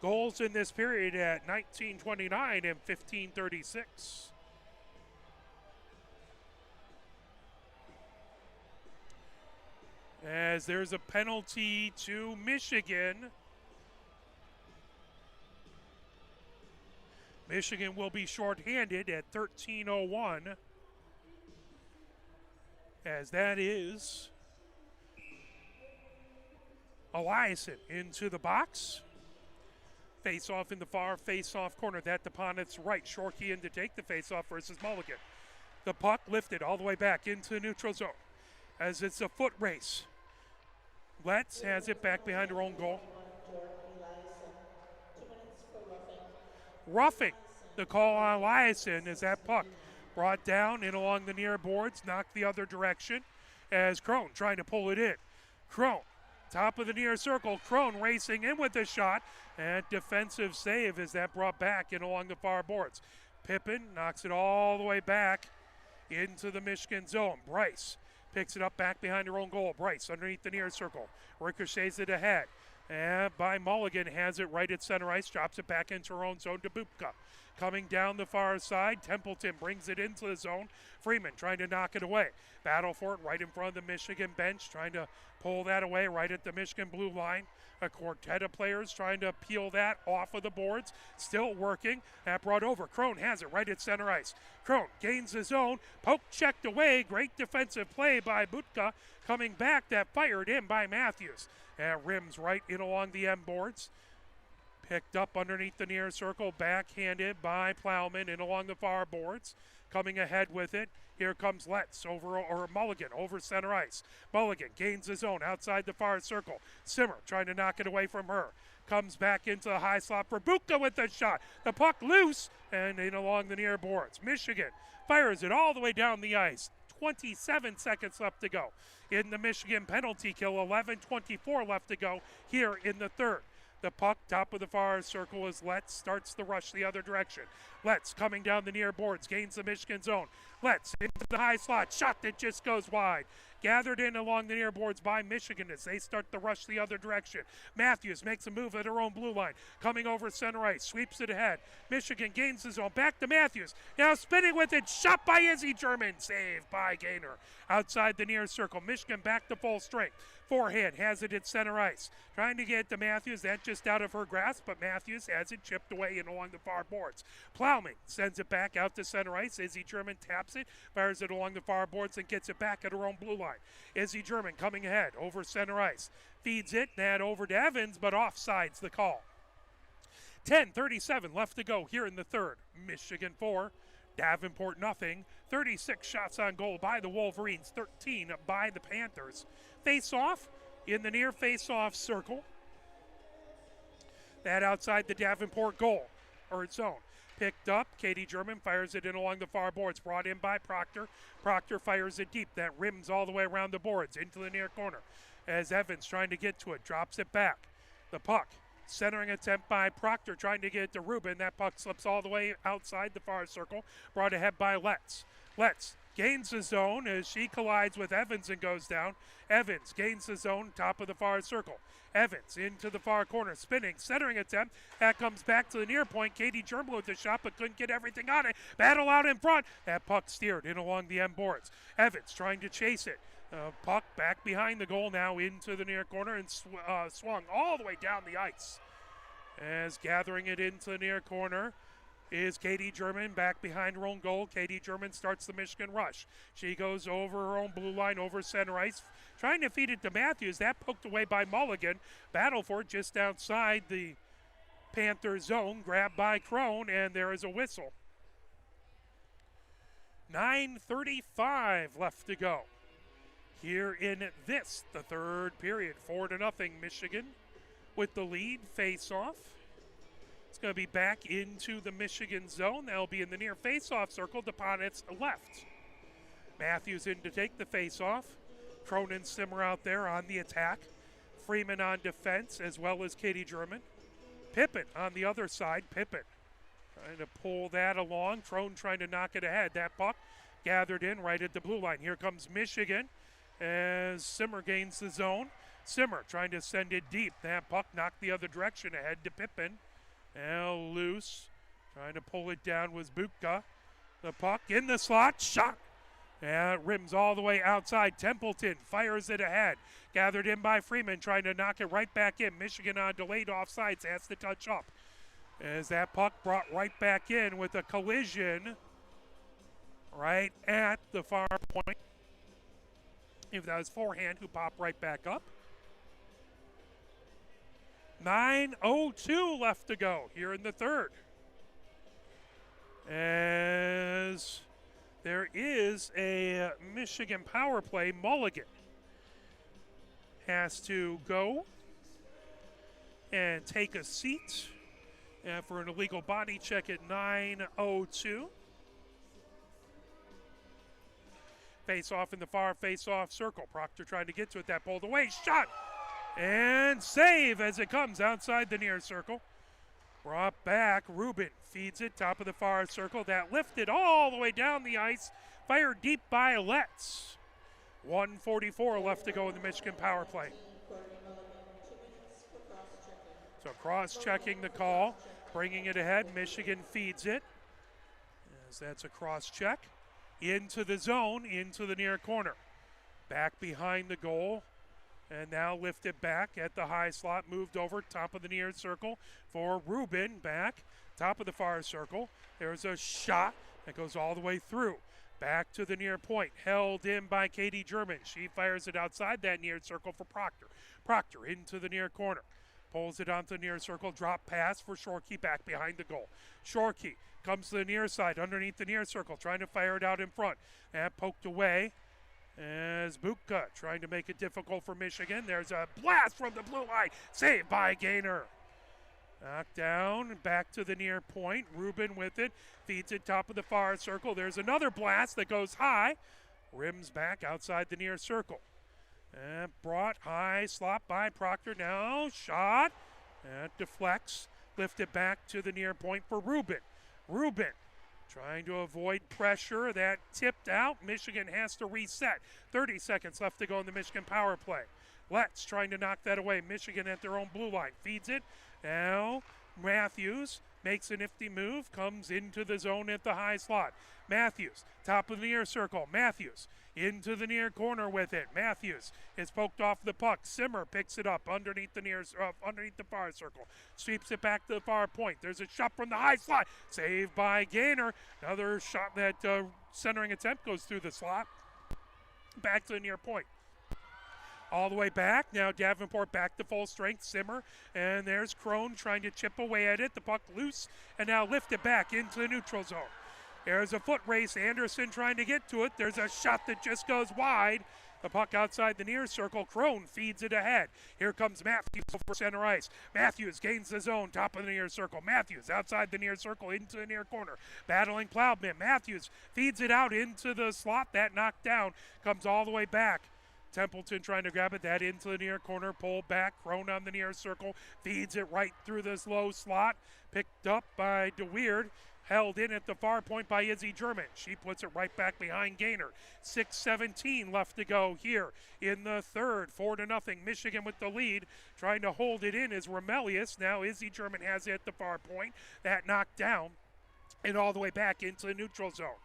Goals in this period at 19:29 and 15:36. As there's a penalty to Michigan. Michigan will be shorthanded at 13:01. As that is Eliason into the box. Face-off in the far face-off corner. That upon its right. Shorkey in to take the face-off versus Mulligan. The puck lifted all the way back into the neutral zone as it's a foot race. Letts has it back behind her own goal. Roughing the call on Eliason as that puck brought down in along the near boards, knocked the other direction as Crone trying to pull it in. Crone, top of the near circle, Crone racing in with the shot, and defensive save as that brought back in along the far boards. Pippin knocks it all the way back into the Michigan zone. Bryce picks it up back behind her own goal. Bryce underneath the near circle, ricochets it ahead. And by Mulligan, has it right at center ice, drops it back into her own zone to Bubka. Coming down the far side, Templeton brings it into the zone. Freeman trying to knock it away. Battle for it right in front of the Michigan bench, trying to pull that away right at the Michigan blue line. A quartet of players trying to peel that off of the boards. Still working. That brought over. Crone has it right at center ice. Crone gains his own. Poke checked away. Great defensive play by Butka. Coming back, that fired in by Matthews. And rims right in along the end boards. Picked up underneath the near circle, backhanded by Plowman in along the far boards. Coming ahead with it, here comes Letts or Mulligan over center ice. Mulligan gains his own outside the far circle. Simmer trying to knock it away from her. Comes back into the high slot for Buka with the shot. The puck loose and in along the near boards. Michigan fires it all the way down the ice. 27 seconds left to go in the Michigan penalty kill. 11:24 left to go here in the third. The puck, top of the far circle, as Letts starts the rush the other direction. Letts coming down the near boards, gains the Michigan zone. Letts into the high slot, shot that just goes wide. Gathered in along the near boards by Michigan as they start the rush the other direction. Matthews makes a move at her own blue line. Coming over center ice, sweeps it ahead. Michigan gains the zone, back to Matthews. Now spinning with it, shot by Izzy German, saved by Gaynor. Outside the near circle, Michigan back to full strength. Forehand has it at center ice. Trying to get to Matthews, that just out of her grasp, but Matthews has it chipped away and along the far boards. Plowman sends it back out to center ice. Izzy German taps it, fires it along the far boards, and gets it back at her own blue line. Izzy German coming ahead over center ice. Feeds it, and over to Evans, but offsides the call. 10:37 left to go here in the third. Michigan 4, Davenport nothing. 36 shots on goal by the Wolverines, 13 by the Panthers. Face-off in the near face-off circle. That outside the Davenport goal, or zone. Picked up, Katie German fires it in along the far boards, brought in by Proctor. Proctor fires it deep, that rims all the way around the boards into the near corner. As Evans trying to get to it, drops it back. The puck, centering attempt by Proctor, trying to get it to Rubin. That puck slips all the way outside the far circle, brought ahead by Letts. Letts gains the zone as she collides with Evans and goes down. Evans gains the zone, top of the far circle. Evans into the far corner, spinning, centering attempt. That comes back to the near point. Katie German with the shot, but couldn't get everything on it. Battle out in front. That puck steered in along the end boards. Evans trying to chase it. Puck back behind the goal now into the near corner and swung all the way down the ice. As gathering it into the near corner is Katie German back behind her own goal. Katie German starts the Michigan rush. She goes over her own blue line, over center ice, trying to feed it to Matthews. That poked away by Mulligan. Battle for it just outside the Panther zone, grabbed by Crone, and there is a whistle. 9:35 left to go here in this, the third period. 4-0 Michigan with the lead. Face-off. going to be back into the Michigan zone. That'll be in the near face-off circle, upon its left. Matthews in to take the face-off. Cronin Simmer out there on the attack. Freeman on defense, as well as Katie German. Pippin on the other side. Pippin trying to pull that along. Crone trying to knock it ahead. That puck gathered in right at the blue line. Here comes Michigan as Simmer gains the zone. Simmer trying to send it deep. That puck knocked the other direction ahead to Pippin. Now loose. Trying to pull it down was Butka. The puck in the slot. Shot. And it rims all the way outside. Templeton fires it ahead. Gathered in by Freeman, trying to knock it right back in. Michigan on delayed offsides has to touch up. As that puck brought right back in with a collision right at the far point. If that was forehand, who popped right back up. 9:02 left to go here in the third. As there is a Michigan power play. Mulligan has to go and take a seat for an illegal body check at 9:02. Face off in the far face-off circle. Proctor trying to get to it. That pulled away. Shot! And save as it comes outside the near circle. Brought back. Rubin feeds it. Top of the far circle. That lifted all the way down the ice. Fired deep by Letts. 1:44 left to go in the Michigan power play. So cross-checking the call. Bringing it ahead. Michigan feeds it. As that's a cross-check. Into the zone. Into the near corner. Back behind the goal. And now lifted back at the high slot, moved over top of the near circle for Rubin. Back, top of the far circle. There's a shot that goes all the way through. Back to the near point, held in by Katie German. She fires it outside that near circle for Proctor. Proctor into the near corner. Pulls it onto the near circle, drop pass for Shorkey back behind the goal. Shorkey comes to the near side, underneath the near circle, trying to fire it out in front. And poked away. As Butka trying to make it difficult for Michigan. There's a blast from the blue line. Saved by Gaynor. Knocked down, back to the near point. Rubin with it. Feeds it top of the far circle. There's another blast that goes high. Rims back outside the near circle. And brought high, slot by Proctor. Now shot. And deflects. Lifted back to the near point for Rubin. Rubin trying to avoid pressure. That tipped out. Michigan has to reset. 30 seconds left to go in the Michigan power play. Letts trying to knock that away. Michigan at their own blue line. Feeds it. Now Matthews makes a nifty move. Comes into the zone at the high slot. Matthews, top of the near circle. Matthews into the near corner with it. Matthews is poked off the puck. Simmer picks it up underneath the far circle. Sweeps it back to the far point. There's a shot from the high slot. Saved by Gaynor. Another shot that centering attempt goes through the slot. Back to the near point. All the way back. Now Davenport back to full strength. Simmer. And there's Crone trying to chip away at it. The puck loose. And now lifted back into the neutral zone. There's a foot race. Anderson trying to get to it. There's a shot that just goes wide. The puck outside the near circle. Crone feeds it ahead. Here comes Matthews over center ice. Matthews gains the zone. Top of the near circle. Matthews outside the near circle into the near corner. Battling Plowman. Matthews feeds it out into the slot. That knocked down. Comes all the way back. Templeton trying to grab it. That into the near corner. Pulled back. Crone on the near circle. Feeds it right through this low slot. Picked up by DeWeerd. Held in at the far point by Izzy German. She puts it right back behind Gaynor. 6:17 left to go here in the third. 4-0. Michigan with the lead. Trying to hold it in is Remelius. Now Izzy German has it at the far point. That knocked down and all the way back into the neutral zone.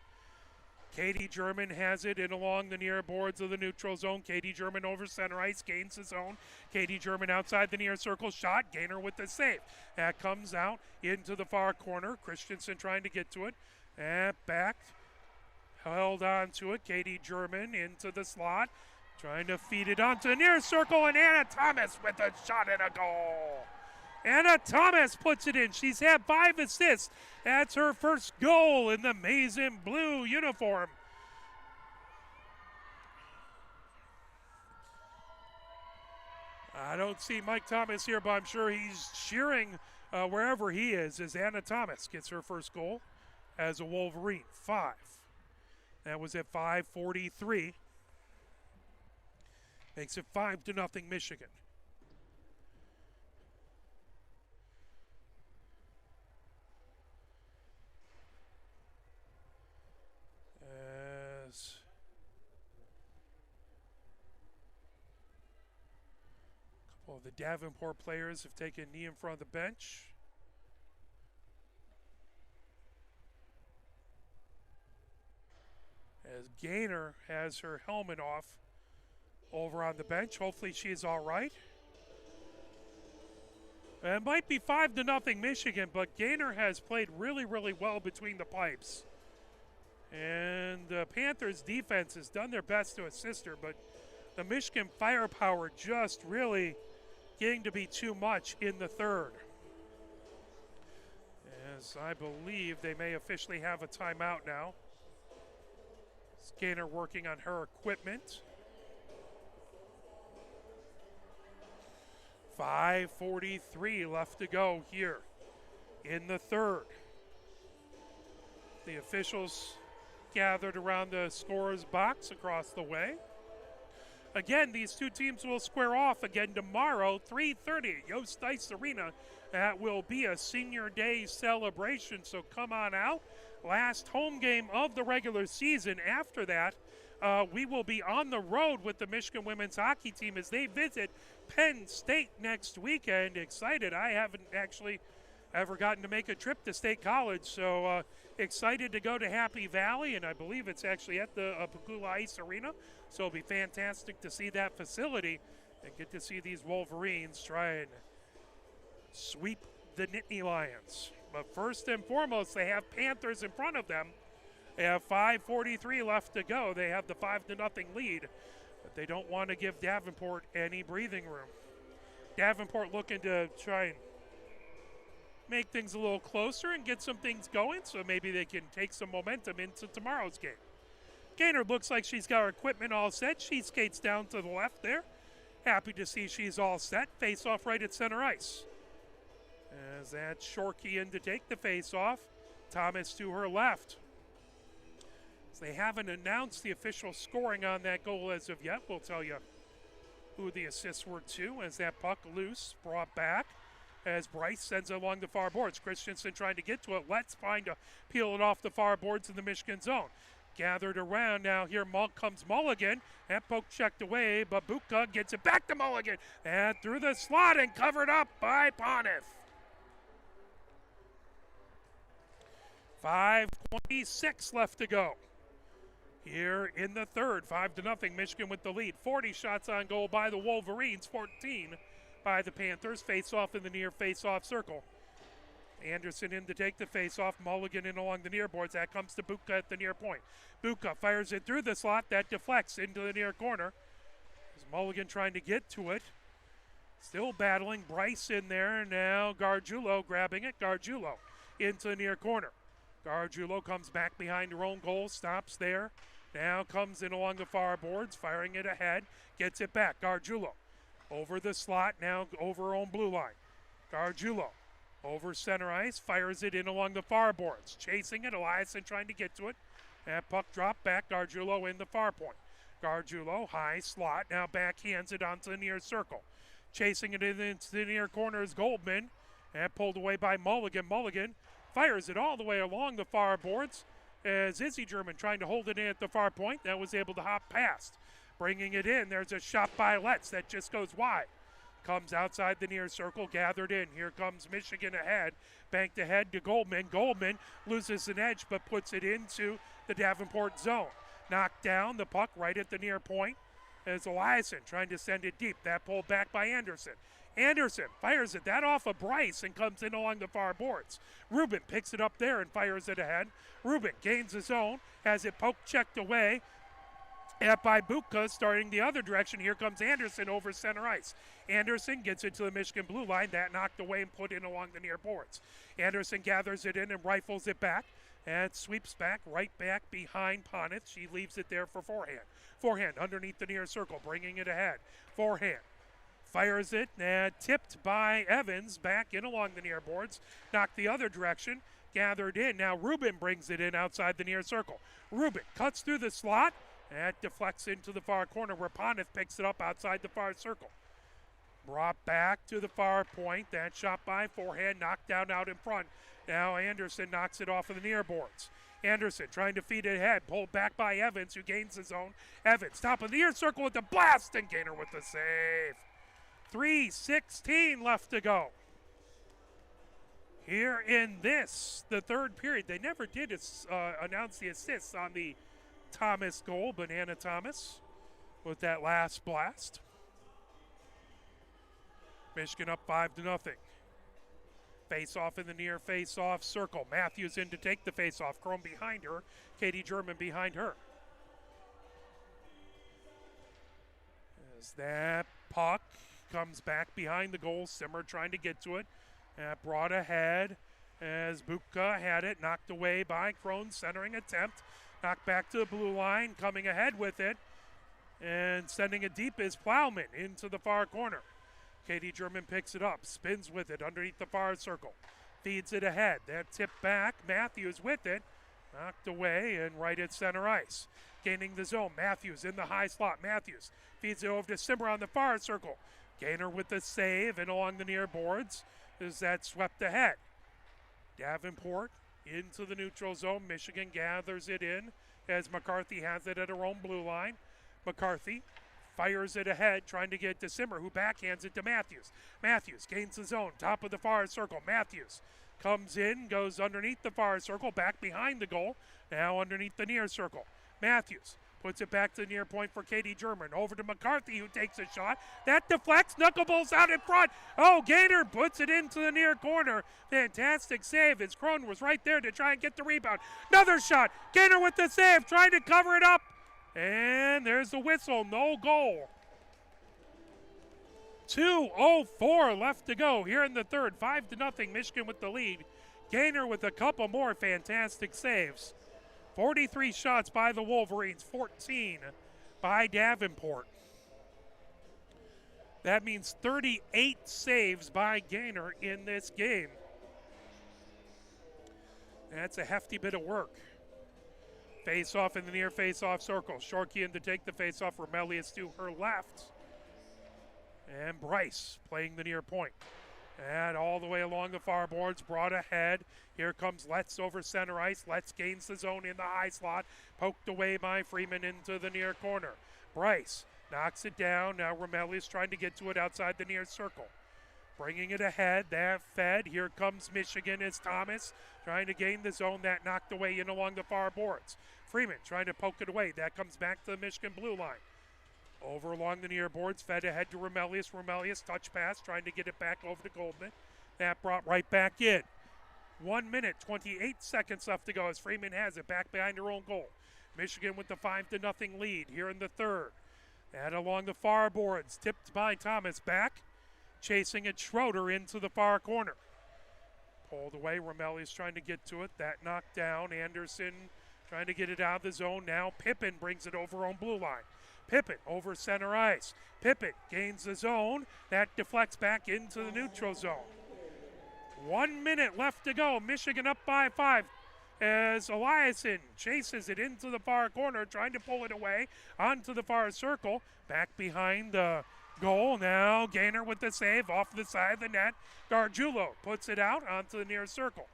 Katie German has it in along the near boards of the neutral zone. Katie German over center ice, gains the zone. Katie German outside the near circle, shot. Gaynor with the save. That comes out into the far corner. Christensen trying to get to it. And back. Held on to it. Katie German into the slot. Trying to feed it onto the near circle. And Anna Thomas with a shot and a goal. Anna Thomas puts it in. She's had 5 assists. That's her first goal in the maize and blue uniform. I don't see Mike Thomas here, but I'm sure he's cheering wherever he is, as Anna Thomas gets her first goal as a Wolverine. 5. That was at 5:43. Makes it 5-0 Michigan. As a couple of the Davenport players have taken a knee in front of the bench. As Gaynor has her helmet off over on the bench. Hopefully she's all right. It might be 5-0 Michigan, but Gaynor has played really, really well between the pipes. And the Panthers defense has done their best to assist her, but the Michigan firepower just really getting to be too much in the third. As I believe they may officially have a timeout now. Gaynor working on her equipment. 5:43 left to go here in the third. The officials gathered around the scorer's box across the way. Again, these two teams will square off again tomorrow, 3:30 at Yost Ice Arena. That will be a senior day celebration, so come on out. Last home game of the regular season. After that, we will be on the road with the Michigan women's hockey team as they visit Penn State next weekend. Excited. I haven't actually ever gotten to make a trip to State College, so excited to go to Happy Valley, and I believe it's actually at the Pagula Ice Arena, so it'll be fantastic to see that facility and get to see these Wolverines try and sweep the Nittany Lions. But first and foremost, they have Panthers in front of them. They have 5:43 left to go. They have the 5-0 lead, but they don't want to give Davenport any breathing room. Davenport looking to try and make things a little closer and get some things going, so maybe they can take some momentum into tomorrow's game. Gaynor looks like she's got her equipment all set. She skates down to the left there. Happy to see she's all set. Face off right at center ice. As that's Shorkey in to take the face-off. Thomas to her left. So they haven't announced the official scoring on that goal as of yet. We'll tell you who the assists were to as that puck loose, brought back. As Bryce sends it along the far boards. Christensen trying to get to it. Let's find to peel it off the far boards in the Michigan zone. Gathered around now. Here comes Mulligan. That poke checked away, but Buka gets it back to Mulligan. And through the slot and covered up by Poneth. 5:26 left to go here in the third. 5-0 Michigan with the lead. 40 shots on goal by the Wolverines, 14 by the Panthers. Face off in the near face-off circle. Anderson in to take the face-off. Mulligan in along the near boards. That comes to Buka at the near point. Buka fires it through the slot. That deflects into the near corner. As Mulligan trying to get to it. Still battling. Bryce in there. Now Gargiulo grabbing it. Gargiulo into the near corner. Gargiulo comes back behind her own goal. Stops there. Now comes in along the far boards. Firing it ahead. Gets it back. Gargiulo over the slot. Now over her own blue line. Gargiulo over center ice. Fires it in along the far boards. Chasing it. Eliason trying to get to it. That puck dropped back. Gargiulo in the far point. Gargiulo high slot. Now backhands it onto the near circle. Chasing it into the near corner is Goldman. And pulled away by Mulligan. Mulligan fires it all the way along the far boards as Izzy German trying to hold it in at the far point. That was able to hop past. Bringing it in. There's a shot by Letts that just goes wide. Comes outside the near circle, gathered in. Here comes Michigan ahead. Banked ahead to Goldman. Goldman loses an edge but puts it into the Davenport zone. Knocked down the puck right at the near point as Eliason trying to send it deep. That pulled back by Anderson. Anderson fires it that off of Bryce and comes in along the far boards. Rubin picks it up there and fires it ahead. Rubin gains his own, has it poke checked away at by Buka, starting the other direction. Here comes Anderson over center ice. Anderson gets it to the Michigan blue line. That knocked away and put in along the near boards. Anderson gathers it in and rifles it back. And sweeps back, right back behind Poneth. She leaves it there for forehand. Forehand underneath the near circle, bringing it ahead. Forehand. fires it, tipped by Evans, back in along the near boards, knocked the other direction, gathered in. Now Rubin brings it in outside the near circle. Rubin cuts through the slot, that deflects into the far corner where Pontiff picks it up outside the far circle. Brought back to the far point, that shot by forehand, knocked down out in front. Now Anderson knocks it off of the near boards. Anderson trying to feed it ahead, pulled back by Evans, who gains his own. Evans, top of the near circle with the blast, and Gaynor with the save. 3:16 left to go. Here in the third period, they never did announce the assists on the Thomas goal, Banana Thomas, with that last blast. Michigan up 5-0. Face-off in the near face-off circle. Matthews in to take the face-off. Chrome behind her. Katie German behind her. As that puck comes back behind the goal, Simmer trying to get to it. Brought ahead as Buka had it. Knocked away by Krohn's centering attempt. Knocked back to the blue line. Coming ahead with it. And sending it deep is Plowman into the far corner. Katie German picks it up, spins with it underneath the far circle, feeds it ahead. That tip back, Matthews with it, knocked away and right at center ice. Gaining the zone, Matthews in the high slot. Matthews feeds it over to Simmer on the far circle. Gaynor with the save and along the near boards is that swept ahead. Davenport into the neutral zone. Michigan gathers it in as McCarthy has it at her own blue line. McCarthy fires it ahead, trying to get to Simmer, who backhands it to Matthews. Matthews gains the zone, top of the far circle. Matthews comes in, goes underneath the far circle, back behind the goal, now underneath the near circle. Matthews puts it back to the near point for Katie German. Over to McCarthy, who takes a shot. That deflects, knuckleballs out in front. Oh, Gaynor puts it into the near corner. Fantastic save as Krohn was right there to try and get the rebound. Another shot. Gaynor with the save, trying to cover it up. And there's the whistle, no goal. 2:04 left to go here in the third. 5-0, Michigan with the lead. Gaynor with a couple more fantastic saves. 43 shots by the Wolverines, 14 by Davenport. That means 38 saves by Gaynor in this game. That's a hefty bit of work. Face-off in the near face-off circle. Shorkian to take the face-off. Remelius to her left. And Bryce playing the near point. And all the way along the far boards, brought ahead. Here comes Letts over center ice. Letts gains the zone in the high slot. Poked away by Freeman into the near corner. Bryce knocks it down. Now Remelius trying to get to it outside the near circle. Bringing it ahead, that fed. Here comes Michigan as Thomas trying to gain the zone. That knocked away in along the far boards. Freeman trying to poke it away. That comes back to the Michigan blue line. Over along the near boards, fed ahead to Remelius. Remelius touch pass, trying to get it back over to Goldman. That brought right back in. 1 minute, 28 seconds left to go as Freeman has it back behind her own goal. Michigan with the 5-0 lead here in the third. And along the far boards, tipped by Thomas back. Chasing it, Schroeder into the far corner. Pulled away, Remelius trying to get to it. That knocked down. Anderson trying to get it out of the zone. Now Pippin brings it over on blue line. Pippin over center ice. Pippin gains the zone. That deflects back into the neutral zone. 1 minute left to go. Michigan up by 5 as Eliason chases it into the far corner, trying to pull it away onto the far circle. Back behind the goal. Now Gaynor with the save off the side of the net. Gargiulo puts it out onto the near circle.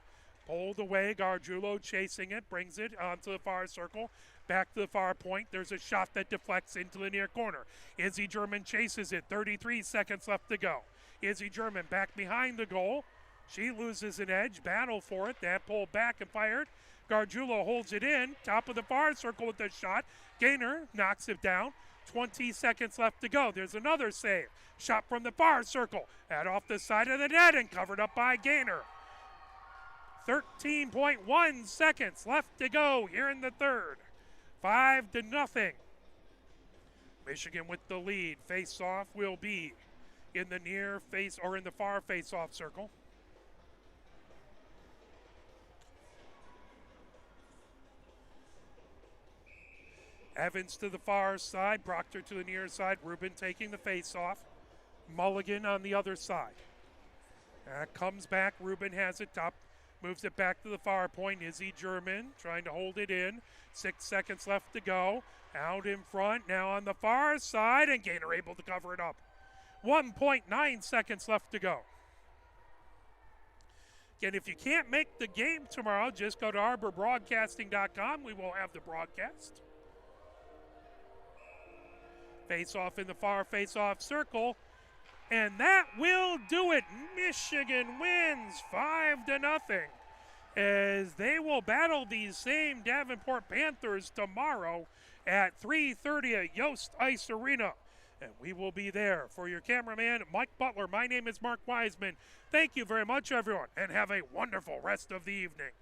Pulled away, Gargiulo chasing it, brings it onto the far circle. Back to the far point. There's a shot that deflects into the near corner. Izzy German chases it. 33 seconds left to go. Izzy German back behind the goal. She loses an edge. Battle for it. That pulled back and fired. Gargiulo holds it in. Top of the far circle with the shot. Gaynor knocks it down. 20 seconds left to go. There's another save. Shot from the far circle. That off the side of the net and covered up by Gaynor. 13.1 seconds left to go here in the third. 5-0. Michigan with the lead. Face-off will be in the near face or in the far face-off circle. Evans to the far side, Proctor to the near side, Rubin taking the face-off. Mulligan on the other side. Comes back. Ruben has it up. Moves it back to the far point. Izzy German trying to hold it in. 6 seconds left to go. Out in front. Now on the far side. And Gaynor able to cover it up. 1.9 seconds left to go. Again, if you can't make the game tomorrow, just go to arborbroadcasting.com. We will have the broadcast. Face-off in the far face-off circle. And that will do it. Michigan wins 5-0 as they will battle these same Davenport Panthers tomorrow at 3:30 at Yost Ice Arena. And we will be there. For your cameraman, Mike Butler, my name is Mark Wiseman. Thank you very much, everyone, and have a wonderful rest of the evening.